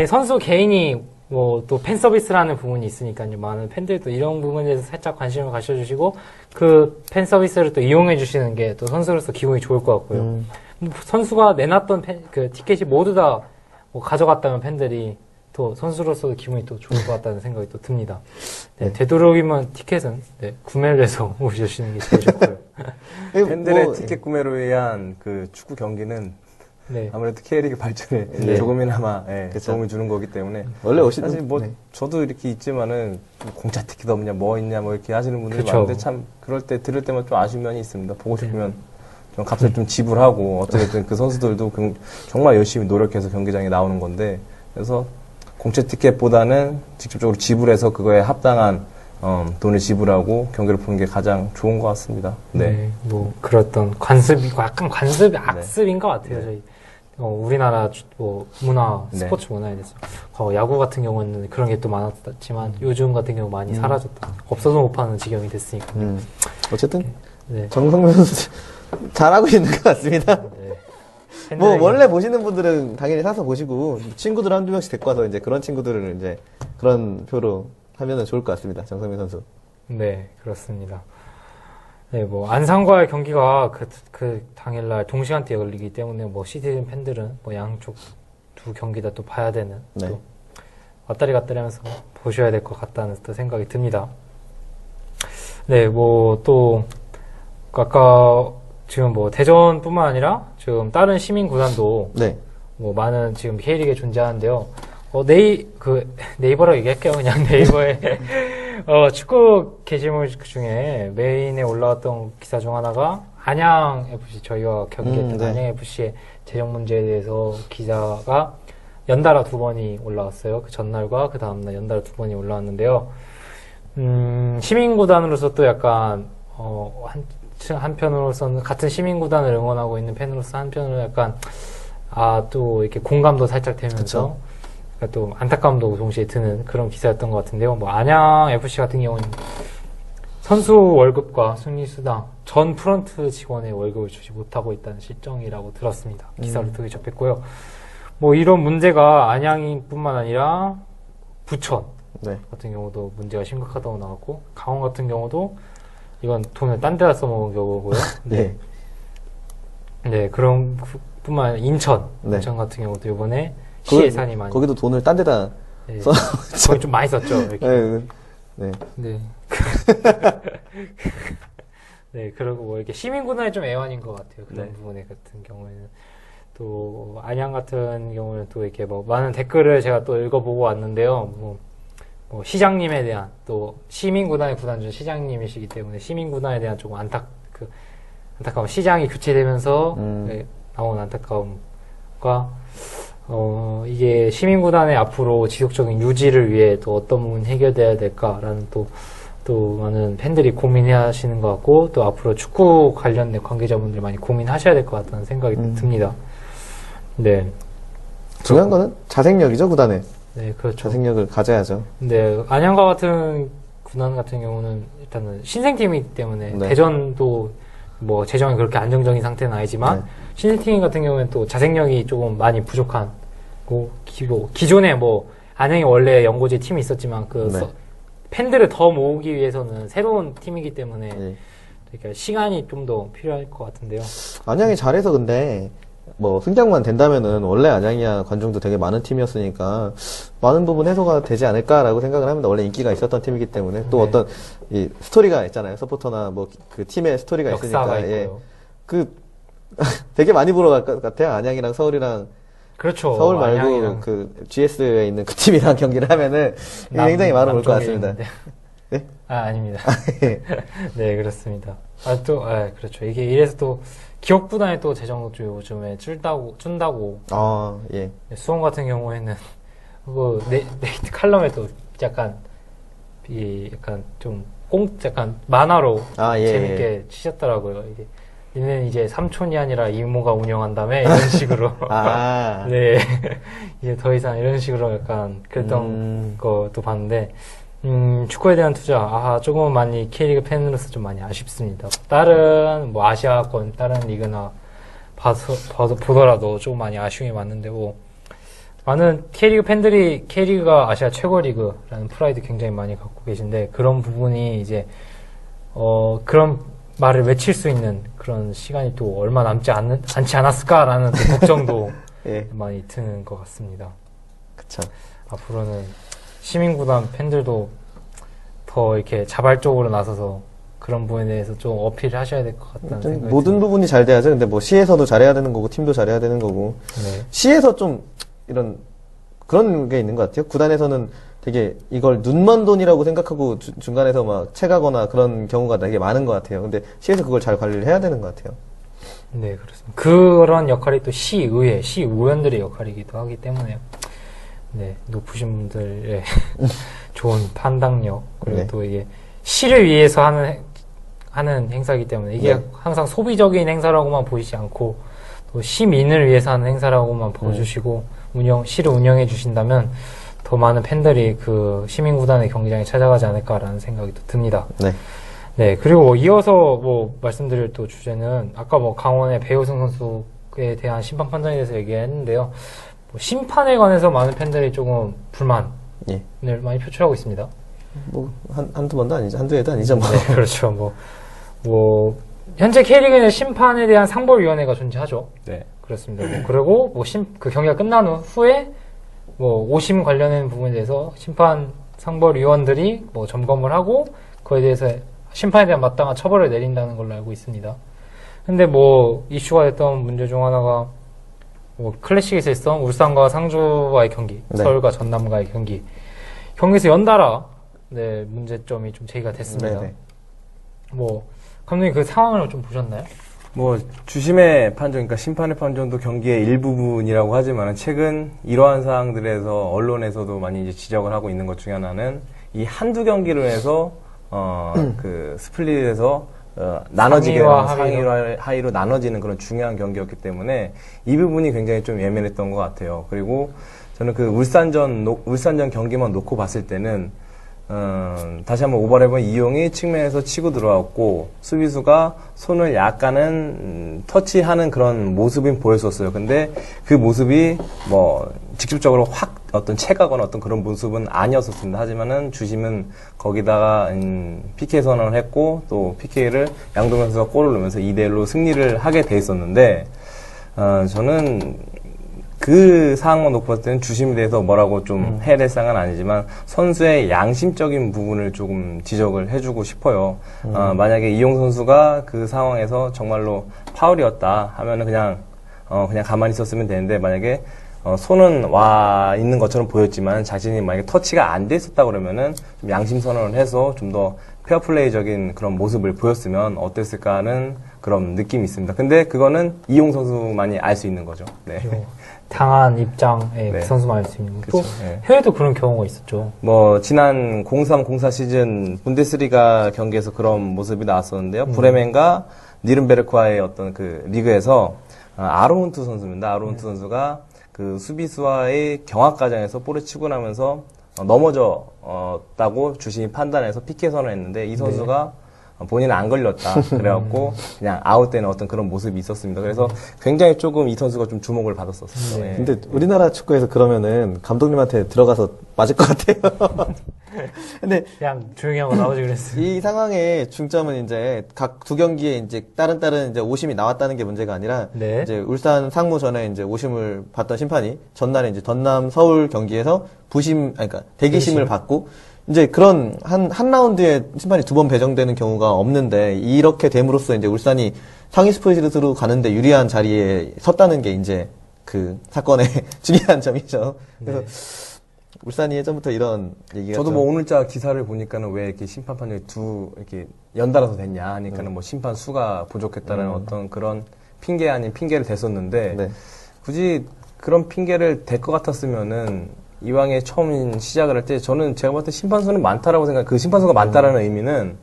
선수 개인이 뭐 또 팬 서비스라는 부분이 있으니까요. 많은 팬들도 이런 부분에 대해서 살짝 관심을 가져주시고 그 팬 서비스를 또 이용해 주시는 게 또 선수로서 기분이 좋을 것 같고요. 선수가 내놨던 그 티켓이 모두 다 뭐 가져갔다면 팬들이 또 선수로서도 기분이 또 좋을 것 같다는 생각이 또 듭니다. 네, 되도록이면 티켓은 네, 구매를 해서 오시는 게 제일 좋고요. 팬들의 티켓 구매로 위한 그 축구 경기는 네. 아무래도 K리그 발전에 네. 조금이나마 도움을 주는 거기 때문에 원래 오시는 사실 뭐 저도 이렇게 있지만은 공짜 티켓 없냐 뭐 있냐 뭐 이렇게 하시는 분들이 그쵸. 많은데 참 그럴 때 들을 때만 좀 아쉬운 면이 있습니다. 보고 싶으면 좀 값을 좀 지불하고 어쨌든 그 선수들도 정말 열심히 노력해서 경기장에 나오는 건데 그래서 공짜 티켓보다는 직접적으로 지불해서 그거에 합당한 돈을 지불하고 경기를 보는 게 가장 좋은 것 같습니다. 네. 뭐 그랬던 약간 관습 악습인 것 같아요. 저희 우리나라 뭐 문화 스포츠 문화에 대해서 야구 같은 경우는 그런 게 또 많았지만 요즘 같은 경우 많이 사라졌다. 없어서 못 파는 지경이 됐으니까. 어쨌든 네. 정성민 선수 잘하고 있는 것 같습니다. 네. 뭐 원래 보시는 분들은 당연히 사서 보시고 친구들 한두 명씩 데리고 와서 이제 그런 친구들을 이제 그런 표로 하면은 좋을 것 같습니다. 정성민 선수. 네, 그렇습니다. 네, 뭐 안산과의 경기가 그 당일날 동시간대에 열리기 때문에 뭐 시티즌 팬들은 뭐 양쪽 두 경기 다 또 봐야 되는 네. 또 왔다리 갔다리 하면서 보셔야 될 것 같다는 또 생각이 듭니다. 네, 뭐 또 아까 지금 뭐 대전뿐만 아니라 지금 다른 시민 구단도 네. 뭐 많은 지금 K리그에 존재하는데요. 네이버라고 얘기할게요. 그냥 네이버에 축구 게시물 중에 메인에 올라왔던 기사 중 하나가 안양FC 저희가 경기했던 네. 안양FC의 재정 문제에 대해서 기사가 연달아 2번이 올라왔어요. 그 전날과 그 다음날 연달아 2번이 올라왔는데요. 시민구단으로서 또 약간 한편으로서는 같은 시민구단을 응원하고 있는 팬으로서 한편으로 약간 또 이렇게 공감도 살짝 되면서 그러니까 또 안타까움도 동시에 드는 그런 기사였던 것 같은데요. 뭐 안양 FC 같은 경우는 선수 월급과 승리수당 전 프런트 직원의 월급을 주지 못하고 있다는 실정이라고 들었습니다. 기사를 통해 접했고요. 뭐 이런 문제가 안양뿐만 아니라 부천 네. 같은 경우도 문제가 심각하다고 나왔고 강원 같은 경우도 이건 돈을 딴 데다 써먹은 경우고요. 네. 네, 그런 뿐만 아니라 인천 같은 경우도 이번에 시 예산이 많이 거기도 돈을 딴 데다 네, 거기 좀 많이 썼죠. 이렇게. 네. 네. 네, 그리고 뭐 이렇게 시민구단이 좀 애환인 것 같아요. 그런 부분에 같은 경우에는. 또, 안양 같은 경우는 또 이렇게 뭐 많은 댓글을 제가 또 읽어보고 왔는데요. 뭐 시장님에 대한 또 시민구단의 구단주 시장님이시기 때문에 시민구단에 대한 조금 안타까움. 시장이 교체되면서 나온 안타까움과 이게 시민구단의 앞으로 지속적인 유지를 위해 또 어떤 부분이 해결돼야 될까라는 또 많은 팬들이 고민해 하시는 것 같고, 또 앞으로 축구 관련된 관계자분들 많이 고민하셔야 될 것 같다는 생각이 듭니다. 네. 중요한 거는 자생력이죠, 구단에. 네, 그렇죠. 자생력을 가져야죠. 네, 안양과 같은 구단 같은 경우는 일단은 신생팀이기 때문에 대전도 뭐 재정이 그렇게 안정적인 상태는 아니지만 신생팀 같은 경우는 또 자생력이 조금 많이 부족한 기존에 뭐 안양이 원래 연고지 팀이 있었지만 팬들을 더 모으기 위해서는 새로운 팀이기 때문에 그러니까 시간이 좀 더 필요할 것 같은데요. 안양이 잘해서 근데 뭐 승장만 된다면은 원래 안양이야 관중도 되게 많은 팀이었으니까 많은 부분 해소가 되지 않을까라고 생각을 합니다. 원래 인기가 있었던 팀이기 때문에 또 어떤 이 스토리가 있잖아요. 서포터나 뭐 그 팀의 스토리가 있으니까 되게 많이 보러 갈 것 같아요. 안양이랑 서울이랑. 그렇죠. 서울 말고 그 GS에 있는 그 팀이랑 경기를 하면은 굉장히 많이 볼 것 같습니다. 네? 아닙니다. 네, 그렇습니다. 그렇죠. 이게 이래서 또 기업구단의 또 재정도 요즘에 준다고. 예. 수원 같은 경우에는 네이트 칼럼에 또 약간 좀 약간 만화로 재밌게 치셨더라고요. 얘는 이제 삼촌이 아니라 이모가 운영한다며 이런 식으로. 네. 이제 더 이상 이런 식으로 약간 그랬던 것도 봤는데, 축구에 대한 투자, 조금 많이 K리그 팬으로서 좀 많이 아쉽습니다. 다른, 아시아권, 다른 리그나 보더라도 조금 많이 아쉬움이 많은데, 많은 K리그 팬들이 K리그가 아시아 최고 리그라는 프라이드 굉장히 많이 갖고 계신데, 그런 부분이 이제, 그런 말을 외칠 수 있는 그런 시간이 또 얼마 남지 않지 않았을까라는 또 걱정도 예. 많이 드는 것 같습니다. 그쵸. 앞으로는 시민구단 팬들도 더 이렇게 자발적으로 나서서 그런 부분에 대해서 좀 어필을 하셔야 될 것 같다는 생각이 모든 듭니다. 부분이 잘 돼야죠. 근데 시에서도 잘해야 되는 거고, 팀도 잘해야 되는 거고. 네. 시에서 좀 그런 게 있는 것 같아요. 구단에서는 되게 이걸 눈먼 돈이라고 생각하고 중간에서 막 채가거나 그런 경우가 되게 많은 것 같아요. 근데 시에서 그걸 잘 관리를 해야 되는 것 같아요. 네, 그렇습니다. 그런 역할이 또 시의회, 시의원들의 역할이기도 하기 때문에 네, 높으신 분들의 좋은 판단력 그리고 네. 또 이게 시를 위해서 하는 행사이기 때문에 이게 네. 항상 소비적인 행사라고만 보이지 않고 또 시민을 위해서 하는 행사라고만 봐주시고 시를 운영해 주신다면 더 많은 팬들이 그 시민구단의 경기장에 찾아가지 않을까라는 생각이 또 듭니다. 네. 네, 그리고 이어서 말씀드릴 또 주제는 아까 강원의 배우승 선수에 대한 심판 판정에 대해서 얘기했는데요. 심판에 관해서 많은 팬들이 조금 불만을 예. 많이 표출하고 있습니다. 한두 번도 아니죠. 한두 해도 아니죠. 네, 그렇죠. 현재 K리그는 심판에 대한 상벌위원회가 존재하죠. 네. 그렇습니다. 그리고 그 경기가 끝난 후에 오심 관련된 부분에 대해서 심판 상벌위원들이 점검을 하고 그에 대해서 심판에 대한 마땅한 처벌을 내린다는 걸로 알고 있습니다. 근데 이슈가 됐던 문제 중 하나가 클래식에서 있었던 울산과 상주와의 경기, 네. 서울과 전남과의 경기에서 연달아 네, 문제점이 좀 제기가 됐습니다. 네네. 감독님 그 상황을 좀 보셨나요? 주심의 판정, 그러니까 심판의 판정도 경기의 일부분이라고 하지만 최근 이러한 사항들에서 언론에서도 많이 이제 지적을 하고 있는 것 중에 하나는 이 한두 경기로 해서 그 스플릿에서 나눠지게 상위와 하위로 나눠지는 그런 중요한 경기였기 때문에 이 부분이 굉장히 좀 예민했던 것 같아요. 그리고 저는 그 울산전 경기만 놓고 봤을 때는 다시 한번 오버랩은 이용이 측면에서 치고 들어왔고 수비수가 손을 약간은 터치하는 그런 모습이 보였었어요. 근데 그 모습이 직접적으로 확 어떤 채가거나 어떤 그런 모습은 아니었었습니다. 하지만은 주심은 거기다가 PK 선언을 했고 또 PK를 양동현 선수가 골을 넣으면서 2대1로 승리를 하게 돼 있었는데 저는 그 상황만 놓고 봤을 때는 주심에 대해서 뭐라고 좀 해야 될 상황은 아니지만 선수의 양심적인 부분을 조금 지적을 해주고 싶어요. 만약에 이용 선수가 그 상황에서 정말로 파울이었다 하면은 그냥 가만히 있었으면 되는데 만약에 손은 와 있는 것처럼 보였지만 자신이 만약에 터치가 안 돼 있었다 그러면은 좀 양심 선언을 해서 좀 더 페어플레이적인 그런 모습을 보였으면 어땠을까 하는 그런 느낌이 있습니다. 근데 그거는 이용 선수만이 알 수 있는 거죠. 네. 당한 입장의 네. 선수만 알 수 있는 거고 또 네. 해외도 그런 경우가 있었죠. 지난 03-04 시즌 분데스리가 경기에서 그런 모습이 나왔었는데요. 브레멘과 니른베르크와의 어떤 그 리그에서 아로운트 선수입니다. 아로운트 선수가 그 수비수와의 경합 과정에서 볼을 치고 나면서 넘어졌다고 주심이 판단해서 PK 선언했는데 이 선수가 본인은 안 걸렸다. 그래갖고 그냥 아웃되는 어떤 그런 모습이 있었습니다. 그래서 굉장히 조금 이 선수가 좀 주목을 받았었어요. 네. 근데 우리나라 축구에서 그러면은 감독님한테 들어가서 맞을 것 같아요. 근데 그냥 조용히 하고 나오지 그랬어요. 이 상황의 중점은 이제 각 두 경기에 이제 다른 이제 오심이 나왔다는 게 문제가 아니라 네. 이제 울산 상무 전에 이제 오심을 받던 심판이 전날에 이제 전남 서울 경기에서 그러니까 대기심을 받고 이제 그런 한 라운드에 심판이 2번 배정되는 경우가 없는데 이렇게 됨으로써 이제 울산이 상위 스플릿으로 가는데 유리한 자리에 섰다는 게 이제 그 사건의 중요한 점이죠. 그래서 울산이 예전부터 이런 얘기가 저도 뭐 오늘자 기사를 보니까는 왜 이렇게 심판 판정이 이렇게 연달아서 됐냐 하니까는 뭐 심판 수가 부족했다는 어떤 그런 핑계 아닌 핑계를 댔었는데 네. 굳이 그런 핑계를 댈 것 같았으면은 이왕에 처음 시작을 할 때 저는 제가 봤을 때 심판수는 많다라고 그 심판수가 많다라는 의미는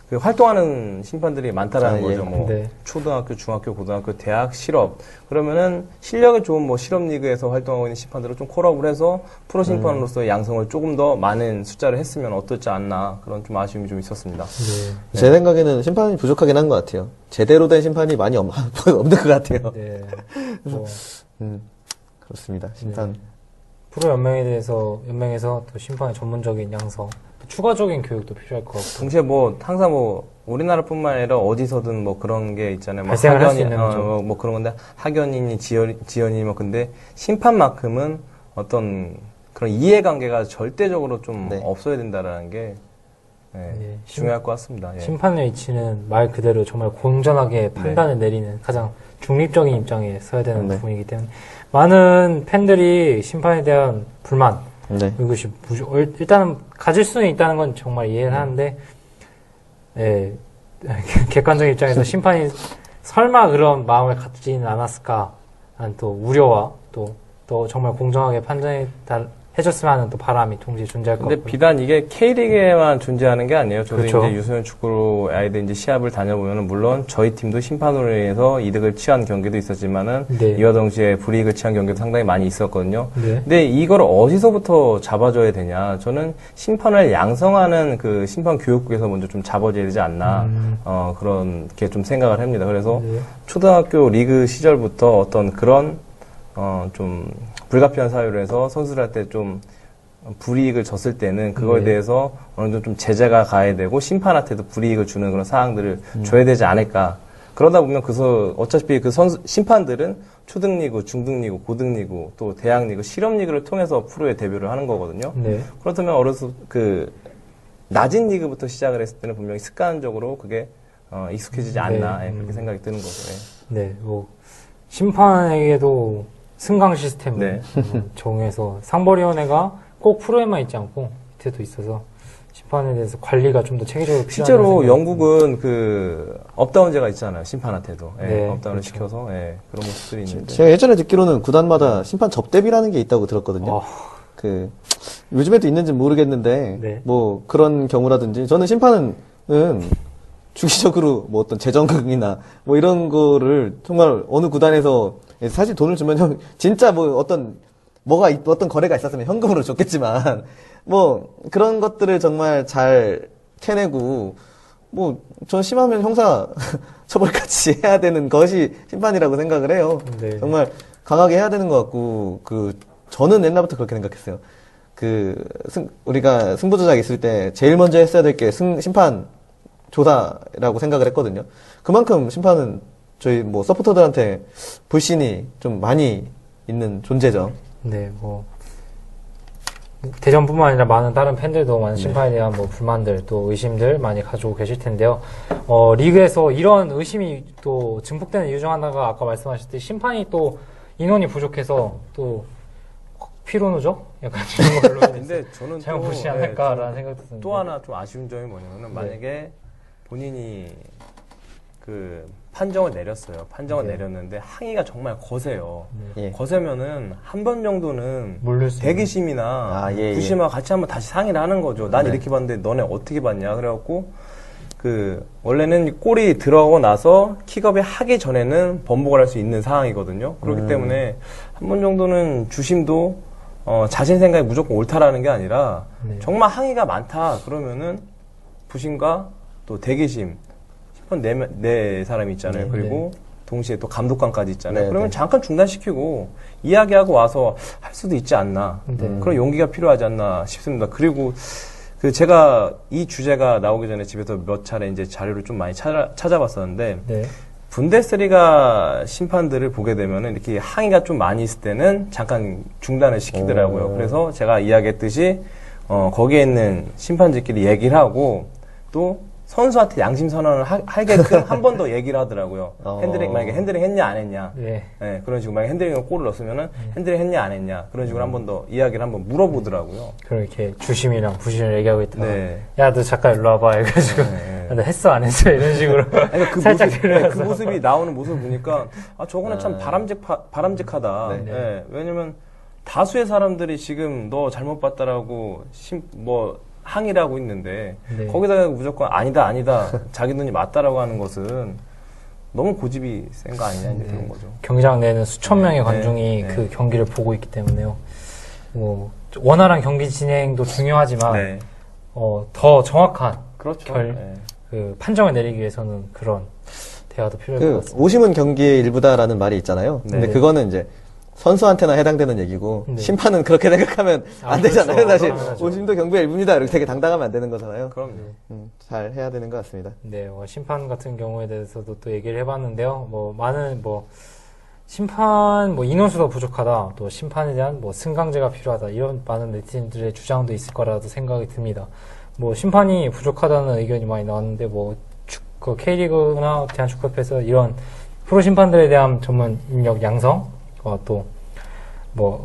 그 활동하는 심판들이 많다라는 거죠. 뭐 네. 초등학교, 중학교, 고등학교, 대학, 실업 그러면은 실력이 좋은 뭐 실업 리그에서 활동하고 있는 심판들을 좀 콜업을 해서 프로 심판으로서의 양성을 조금 더 많은 숫자를 했으면 어떻지 않나 그런 좀 아쉬움이 좀 있었습니다. 네. 제 생각에는 심판이 부족하긴 한 것 같아요. 제대로 된 심판이 많이 없는 것 같아요. 네. 뭐, 그렇습니다. 심판. 네. 프로 연맹에서 또 심판의 전문적인 양성, 추가적인 교육도 필요할 것 같고. 동시에 뭐 항상 뭐 우리나라뿐만 아니라 어디서든 뭐 그런 게 있잖아요. 뭐 발생을 할 수 있는 거죠. 뭐 그런 건데 학연이니 지연이니 뭐 근데 심판만큼은 어떤 그런 이해관계가 절대적으로 좀 네. 없어야 된다라는 게 네. 중요할 것 같습니다. 예. 심판의 위치는 말 그대로 정말 공정하게 판단을 내리는 가장 중립적인 입장에 서야 되는 네. 부분이기 때문에 많은 팬들이 심판에 대한 불만 네. 이것이 일단은 가질 수는 있다는 건 정말 이해는 하는데 예, 객관적인 입장에서 심판이 설마 그런 마음을 갖지는 않았을까 하는 또 우려와 또 정말 공정하게 판정해 해줬으면 하는 또 바람이 동시에 존재할 것 근데 같고요. 비단 이게 K리그에만 존재하는 게 아니에요. 저도 그렇죠. 이제 유소년 축구로 아이들 이제 시합을 다녀보면은 물론 저희 팀도 심판으로 인해서 이득을 취한 경기도 있었지만은 네. 이와 동시에 불이익을 취한 경기도 상당히 많이 있었거든요. 네. 근데 이걸 어디서부터 잡아줘야 되냐? 저는 심판을 양성하는 그 심판 교육국에서 먼저 좀 잡아줘야 되지 않나 그런 게 좀 생각을 합니다. 그래서 네. 초등학교 리그 시절부터 어떤 그런 좀 불가피한 사유로 해서 선수들한테 좀 불이익을 줬을 때는 그거에 네. 대해서 어느 정도 좀 제재가 가야 되고 심판한테도 불이익을 주는 그런 사항들을 줘야 되지 않을까. 그러다 보면 어차피 그 심판들은 초등리그, 중등리그, 고등리그, 또 대학리그, 실업리그를 통해서 프로에 데뷔를 하는 거거든요. 네. 그렇다면 낮은 리그부터 시작을 했을 때는 분명히 습관적으로 그게 익숙해지지 않나 네. 그렇게 생각이 드는 거죠. 예. 네, 뭐 심판에게도 승강 시스템을 네. 정해서 상벌위원회가 꼭 프로에만 있지 않고 밑에도 있어서 심판에 대해서 관리가 좀 더 체계적으로 필요하다는 실제로 생각이 영국은 그 업다운제가 있잖아요. 심판한테도 예, 네, 업다운을 그렇죠. 시켜서 그런 모습들이 있는데 제가 예전에 듣기로는 구단마다 심판 접대비라는 게 있다고 들었거든요. 요즘에도 있는지 모르겠는데, 네. 뭐, 그런 경우라든지, 저는 심판은, 주기적으로 뭐 어떤 재정극이나 뭐 이런 거를 정말 어느 구단에서 사실 돈을 주면 진짜 뭐 어떤 거래가 있었으면 현금으로 줬겠지만, 뭐, 그런 것들을 정말 잘 캐내고, 뭐, 전 심하면 형사 처벌까지 해야 되는 것이 심판이라고 생각을 해요. 네. 정말 강하게 해야 되는 것 같고, 저는 옛날부터 그렇게 생각했어요. 우리가 승부조작 있을 때 제일 먼저 했어야 될 게 심판 조사라고 생각을 했거든요. 그만큼 심판은 저희 뭐 서포터들한테 불신이 좀 많이 있는 존재죠. 네, 뭐 대전뿐만 아니라 많은 다른 팬들도 많은 심판에 대한 뭐 불만들 또 의심들 많이 가지고 계실 텐데요. 리그에서 이런 의심이 또 증폭되는 이유 중 하나가 아까 말씀하셨듯이 심판이 또 인원이 부족해서 또 피로 누적? 약간 이런 걸로 근데 저는 잘못 또, 보시지 않을까라는 생각도 드는데 또 하나 좀 아쉬운 점이 뭐냐면은 만약에 본인이 그 판정을 내렸어요. 판정을 네. 내렸는데 항의가 정말 거세요. 예. 거세면은 한 번 정도는 물릴 수 있는. 대기심이나 예. 부심하고 같이 한번 다시 상의를 하는 거죠. 난 네. 이렇게 봤는데 너네 어떻게 봤냐? 그래갖고 원래는 골이 들어가고 나서 킥업이 하기 전에는 번복을 할 수 있는 상황이거든요. 그렇기 때문에 한 번 정도는 주심도 자신 생각이 무조건 옳다라는 게 아니라 네. 정말 항의가 많다 그러면은 부심과 또 대기심 심판 네 사람이 있잖아요. 네, 그리고 동시에 또 감독관까지 있잖아요. 네, 그러면 네. 잠깐 중단시키고 이야기하고 와서 할 수도 있지 않나. 네. 그런 용기가 필요하지 않나 싶습니다. 그리고 제가 이 주제가 나오기 전에 집에서 몇 차례 이제 자료를 좀 많이 찾아봤었는데 네. 분데스리가 심판들을 보게 되면은 이렇게 항의가 좀 많이 있을 때는 잠깐 중단을 시키더라고요. 그래서 제가 이야기했듯이 거기에 있는 심판들끼리 얘기를 하고 또 선수한테 양심 선언을 하게끔 한 번 더 얘기를 하더라고요. 만약에 핸들링 했냐 안 했냐. 네. 네, 그런 식으로 만약에 핸들링으로 골을 넣었으면은 핸들링 했냐 안 했냐. 그런 식으로 한 번 더 이야기를 한번 물어보더라고요. 그렇게 주심이랑 부심을 얘기하고 있다가 네. 야, 너 잠깐 일로 와봐 해가지고 네. 나 했어 안 했어 이런 식으로 그러니까 살짝 모습, 들려서 그 모습이 나오는 모습을 보니까 저거는 참 바람직하다. 네. 네, 왜냐면 다수의 사람들이 지금 너 잘못 봤다라고 항의를 하고 있는데 네. 거기다가 무조건 아니다 자기 눈이 맞다라고 하는 것은 너무 고집이 센 거 아니냐 이제 그런 거죠. 경기장 내는 수천 명의 관중이 네. 그 경기를 보고 있기 때문에요. 뭐 원활한 경기 진행도 중요하지만 네. 더 정확한 그렇죠. 그 네. 판정을 내리기 위해서는 그런 대화도 필요할 것 같습니다. 오심은 경기의 일부다라는 말이 있잖아요. 네. 근데 그거는 이제 선수한테나 해당되는 얘기고 네. 심판은 그렇게 생각하면 안 되잖아요. 그렇죠. 사실 당연하죠. 오심도 경기의 일부입니다. 이렇게 되게 당당하면 안 되는 거잖아요. 그럼요. 잘 해야 되는 것 같습니다. 네, 심판 같은 경우에 대해서도 또 얘기를 해봤는데요. 많은 심판 인원수가 부족하다, 또 심판에 대한 승강제가 필요하다, 이런 많은 네티즌들의 주장도 있을 거라도 생각이 듭니다. 심판이 부족하다는 의견이 많이 나왔는데, K리그나 대한축구협회에서 이런 프로 심판들에 대한 전문 인력 양성, 또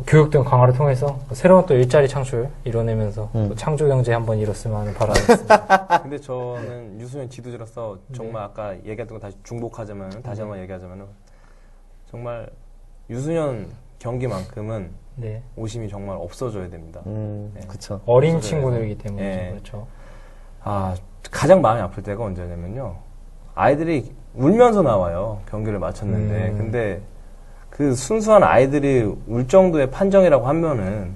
교육 등 강화를 통해서 새로운 또 일자리 창출 이뤄내면서 또 창조 경제 한번 이뤘으면 하는 바람이 있습니다. 근데 저는 유소년 지도자로서 정말 아까 얘기했던 거 다시 중복하자면 다시 한번 얘기하자면 정말 유소년 경기만큼은 네. 오심이 정말 없어져야 됩니다. 그쵸. 어린 친구들이기 때문에 네. 그렇죠. 가장 마음이 아플 때가 언제냐면요. 아이들이 울면서 나와요. 경기를 마쳤는데. 근데 그 순수한 아이들이 울 정도의 판정이라고 하면은,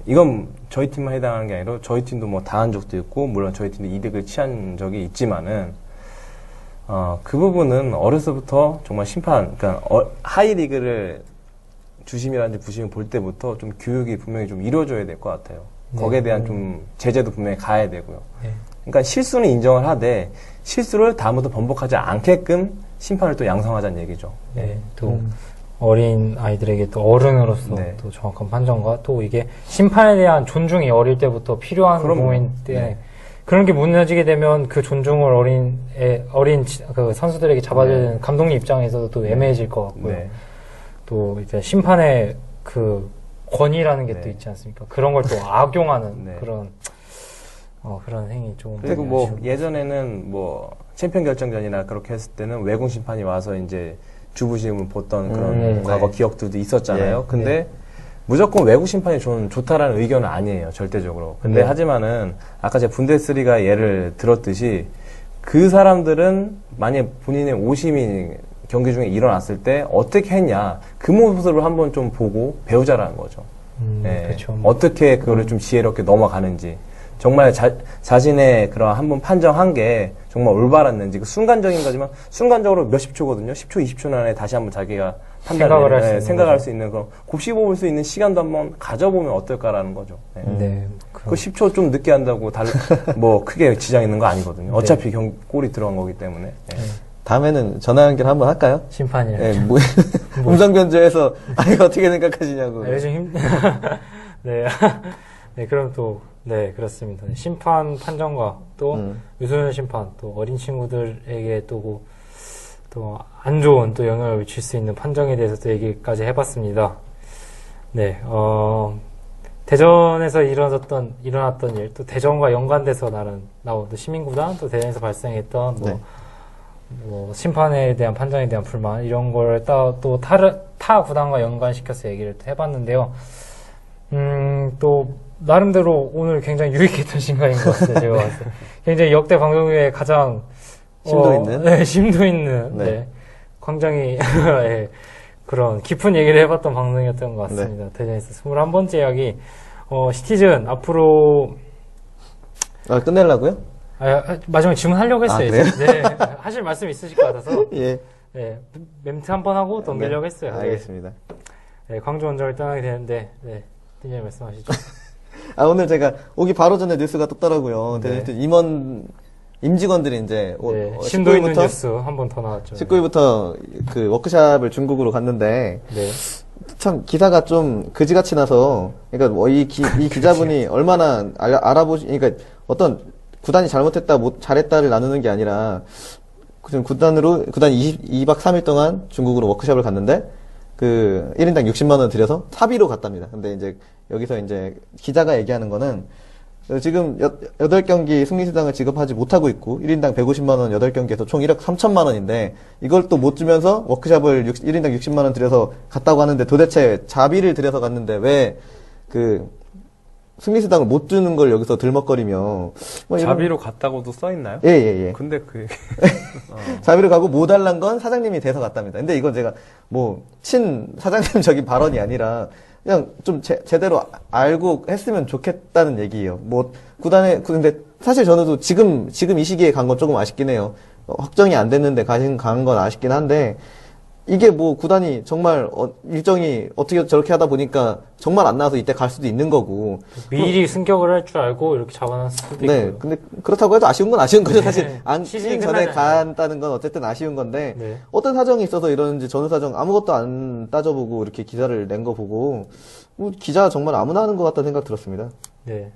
이건 저희 팀만 해당하는 게 아니라 저희 팀도 당한 적도 있고, 물론 저희 팀도 이득을 취한 적이 있지만은, 그 부분은 어려서부터 정말 그러니까 하이리그를 주심이라든지 부심을 볼 때부터 좀 교육이 분명히 좀 이루어져야 될 것 같아요. 네. 거기에 대한 좀 제재도 분명히 가야 되고요. 네. 그러니까 실수는 인정을 하되 실수를 다음부터 번복하지 않게끔 심판을 또 양성하자는 얘기죠. 네, 또 어린 아이들에게 또 어른으로서 네. 또 정확한 판정과 또 이게 심판에 대한 존중이 어릴 때부터 필요한 그럼요. 부분인데 네. 그런 게 무너지게 되면 그 존중을 어린 그 선수들에게 잡아줘야 되는 감독님 입장에서도 또 애매해질 것 같고요. 네. 또 이제 심판의 그 권위라는 게 또 네. 있지 않습니까? 그런 걸 또 악용하는 네. 그런 행위 좀 그리고 예전에는 챔피언 결정전이나 그렇게 했을 때는 외국 심판이 와서 이제 주부심을 보던 그런 과거 기억들도 있었잖아요. 예. 근데 무조건 외국 심판이 좋다라는 의견은 아니에요, 절대적으로. 근데 하지만은 아까 제가 분데스리가 예를 들었듯이 그 사람들은 만약 본인의 오심이 경기 중에 일어났을 때 어떻게 했냐 그 모습을 한번 좀 보고 배우자라는 거죠. 네. 그렇죠. 어떻게 그거를 좀 지혜롭게 넘어가는지 정말 자신의 그런 한번 판정한 게 정말 올바랐는지 그 순간적인 거지만 순간적으로 몇십 초거든요. 10초, 20초 안에 다시 한번 자기가 생각할 수 있는 그런 곱씹어볼 수 있는 시간도 한번 가져보면 어떨까라는 거죠. 네. 네. 그 10초 좀 늦게 한다고 크게 지장 있는 거 아니거든요. 어차피 골이 들어간 거기 때문에. 네. 다음에는 전화 연결 한번 할까요? 심판이요. 네, 음성 변조해서 이거 어떻게 생각하시냐고. 요즘 네. 네, 그럼 또 네, 그렇습니다. 심판 판정과 또 유소년 심판, 또 어린 친구들에게 또 안 좋은 또 영향을 미칠 수 있는 판정에 대해서도 얘기까지 해봤습니다. 네, 대전에서 일어났던 일, 또 대전과 연관돼서 나온 시민구단, 또 대전에서 발생했던 심판에 대한 판정에 대한 불만, 이런 걸 또 타 구단과 연관시켜서 얘기를 또 해봤는데요. 또, 나름대로 오늘 굉장히 유익했던 시간인 것 같아요, 제가 봤을 때. 굉장히 역대 방송 중에 가장, 심도 있는? 네, 심도 있는, 네. 네. 굉장히, 네, 그런 깊은 얘기를 해봤던 방송이었던 것 같습니다. 네. 대전에서 21번째 이야기, 시티즌, 앞으로, 끝내려고요? 마지막에 질문하려고 했어요. 그래요? 네, 하실 말씀 있으실 것 같아서, 예. 네, 멘트 한 번 하고 넘기려고 했어요. 네. 알겠습니다. 네, 광주 원정을 떠나게 되는데, 네, 팀장님 말씀하시죠. 오늘 제가 오기 바로 전에 뉴스가 떴더라고요. 네. 임직원들이 이제 네, 심도 있는 뉴스 한 번 더 나왔죠. 19일부터 그 워크샵을 중국으로 갔는데 네. 참 기사가 좀 그지같이 나서 그러니까 이 기자분이 얼마나 그러니까 어떤 구단이 잘못했다, 잘했다를 나누는 게 아니라, 구단 2박 3일 동안 중국으로 워크숍을 갔는데, 1인당 60만원 들여서 사비로 갔답니다. 근데 이제, 여기서 이제, 기자가 얘기하는 거는, 지금 8경기 승리수당을 지급하지 못하고 있고 1인당 150만원 8경기에서 총 1억 3천만원인데 이걸 또 못 주면서 워크숍을 1인당 60만원 들여서 갔다고 하는데 도대체 자비를 들여서 갔는데 왜 승리수당을 못 주는 걸 여기서 들먹거리며 자비로 갔다고도 써있나요? 예. 근데 자비로 가고 못 달란 건 사장님이 돼서 갔답니다. 근데 이건 제가 사장님적인 발언이 아니라 그냥 좀 제대로 알고 했으면 좋겠다는 얘기예요. 근데 사실 저는 지금 이 시기에 간 건 조금 아쉽긴 해요. 확정이 안 됐는데 간 건 아쉽긴 한데, 이게 구단이 정말, 일정이 어떻게 저렇게 하다 보니까 정말 안 나와서 이때 갈 수도 있는 거고. 미리 승격을 할 줄 알고 이렇게 잡아놨을 수도 네, 있고. 근데 그렇다고 해도 아쉬운 건 아쉬운 거죠. 사실, 시즌 전에 간다는 건 어쨌든 아쉬운 건데, 네. 어떤 사정이 있어서 이러는지 전후 사정 아무것도 안 따져보고 이렇게 기사를 낸 거 보고, 기자 정말 아무나 하는 것 같다는 생각 들었습니다. 네.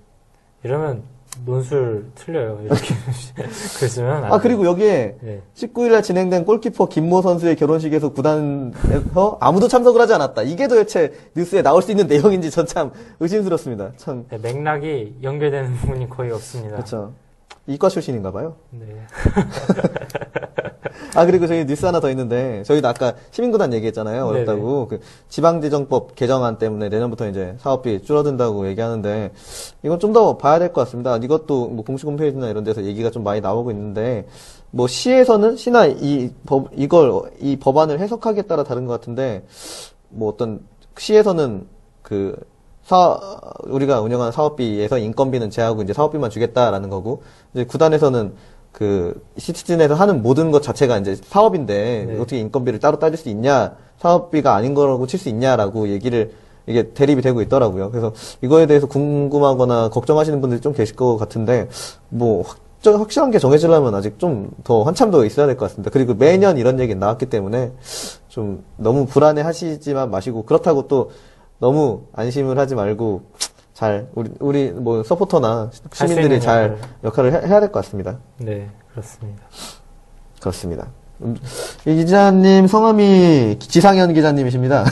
이러면 논술 틀려요. 이렇게 그랬으면. 그리고 여기에 19일날 진행된 골키퍼 김모 선수의 결혼식에서 구단에서 아무도 참석을 하지 않았다. 이게 도대체 뉴스에 나올 수 있는 내용인지 전 참 의심스럽습니다. 참. 네, 맥락이 연결되는 부분이 거의 없습니다. 그렇죠. 이과 출신인가 봐요. 네. 그리고 저희 뉴스 하나 더 있는데, 저희도 아까 시민구단 얘기했잖아요. 어렵다고. 지방재정법 개정안 때문에 내년부터 이제 사업비 줄어든다고 얘기하는데, 이건 좀 더 봐야 될 것 같습니다. 이것도 공식 홈페이지나 이런 데서 얘기가 좀 많이 나오고 있는데, 시나 이 법안을 해석하기에 따라 다른 것 같은데, 시에서는 우리가 운영하는 사업비에서 인건비는 제하고 이제 사업비만 주겠다라는 거고, 이제 구단에서는 시티즌에서 하는 모든 것 자체가 이제 사업인데, 어떻게 인건비를 따로 따질 수 있냐, 사업비가 아닌 거라고 칠 수 있냐라고 이게 대립이 되고 있더라고요. 그래서 이거에 대해서 궁금하거나 걱정하시는 분들이 좀 계실 것 같은데, 확실한 게 정해지려면 아직 좀 더 한참 더 있어야 될 것 같습니다. 그리고 매년 이런 얘기 나왔기 때문에 좀 너무 불안해 하시지만 마시고, 그렇다고 또 너무 안심을 하지 말고 우리 서포터나 시민들이 잘 역할을 해야 될 것 같습니다. 네, 그렇습니다. 그렇습니다. 이 기자님 성함이 지상현 기자님이십니다.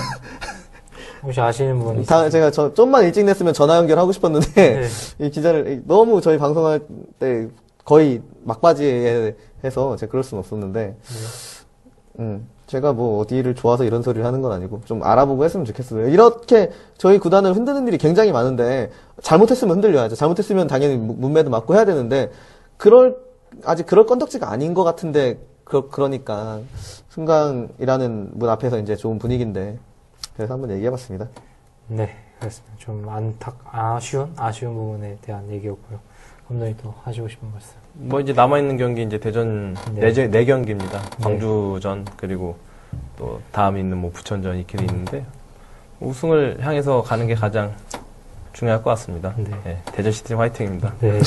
혹시 아시는 분 있으세요? 제가 좀만 일찍 냈으면 전화 연결하고 싶었는데 이 기자를 너무 저희 방송할 때 거의 막바지에 해서 제가 그럴 수는 없었는데 제가 어디를 좋아서 이런 소리를 하는 건 아니고, 좀 알아보고 했으면 좋겠어요. 이렇게 저희 구단을 흔드는 일이 굉장히 많은데, 잘못했으면 흔들려야죠. 잘못했으면 당연히 문매도 맞고 해야 되는데, 아직 그럴 건덕지가 아닌 것 같은데, 그러니까, 승강이라는 문 앞에서 이제 좋은 분위기인데, 그래서 한번 얘기해봤습니다. 네, 그렇습니다. 좀 아쉬운 부분에 대한 얘기였고요. 감독님 또 하시고 싶은 말씀. 이제 남아있는 경기 이제 대전 네 경기입니다. 광주전, 그리고 또 다음 있는 부천전 이렇게 있는데, 우승을 향해서 가는 게 가장 중요할 것 같습니다. 대전 시티 화이팅입니다. 네.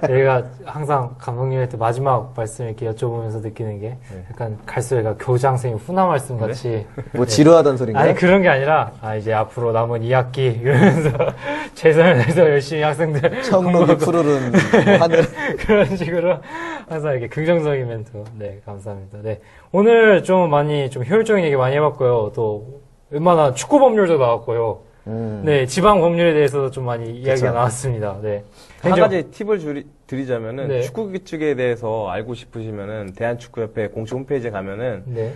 저희가 항상 감독님한테 마지막 말씀 이렇게 여쭤보면서 느끼는 게 약간 갈수애가 교장선생님 훈화 말씀 같이 지루하던 소리인가요? 아니 그런 게 아니라 이제 앞으로 남은 2학기 이러면서 최선을 다해서 열심히 학생들 청록이 푸르른 하늘 그런 식으로 항상 이렇게 긍정적인 멘트. 네, 감사합니다. 네, 오늘 좀 효율적인 얘기 많이 해봤고요. 또 웬만한 축구 법률도 나왔고요. 네, 지방 법률에 대해서도 좀 많이 이야기가 나왔습니다. 네. 한 가지 팁을 드리자면은, 축구기 측에 대해서 알고 싶으시면은, 대한축구협회 공식 홈페이지에 가면은,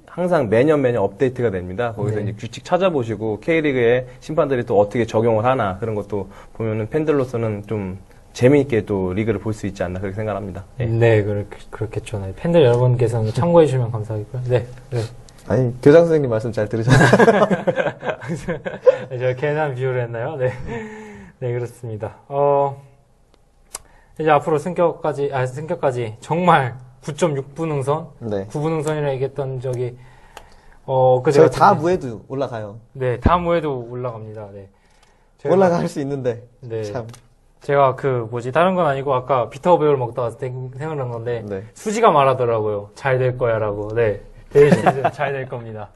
항상 매년 업데이트가 됩니다. 거기서 이제 규칙 찾아보시고, K리그의 심판들이 또 어떻게 적용을 하나, 그런 것도 보면은 팬들로서는 좀 재미있게 또 리그를 볼 수 있지 않나, 그렇게 생각합니다. 네, 그렇겠죠. 네. 팬들 여러분께서는 참고해주시면 감사하겠고요. 네. 아니, 교장 선생님 말씀 잘 들으셨나요? 제가 괜한 비유를 했나요? 네. 네, 그렇습니다. 이제 앞으로 승격까지 정말 9.6분 응선? 9분 응선이라 얘기했던 적이, 저희 다음 무에도 올라가요. 네, 다음 무에도 올라갑니다. 네. 올라갈 수 있는데. 네. 참. 제가 다른 건 아니고 아까 비타오 베어를 먹다가 생각난 건데, 수지가 말하더라고요. 잘 될 거야 라고. 네. 내일 시즌 잘 될 겁니다.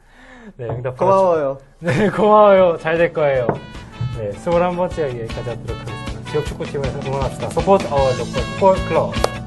네, 고마워요. 네, 고마워요. 잘 될 거예요. 네, 21번째 여기까지 하도록 하겠습니다. 지역 축구팀을 응원합시다. Support our local football club.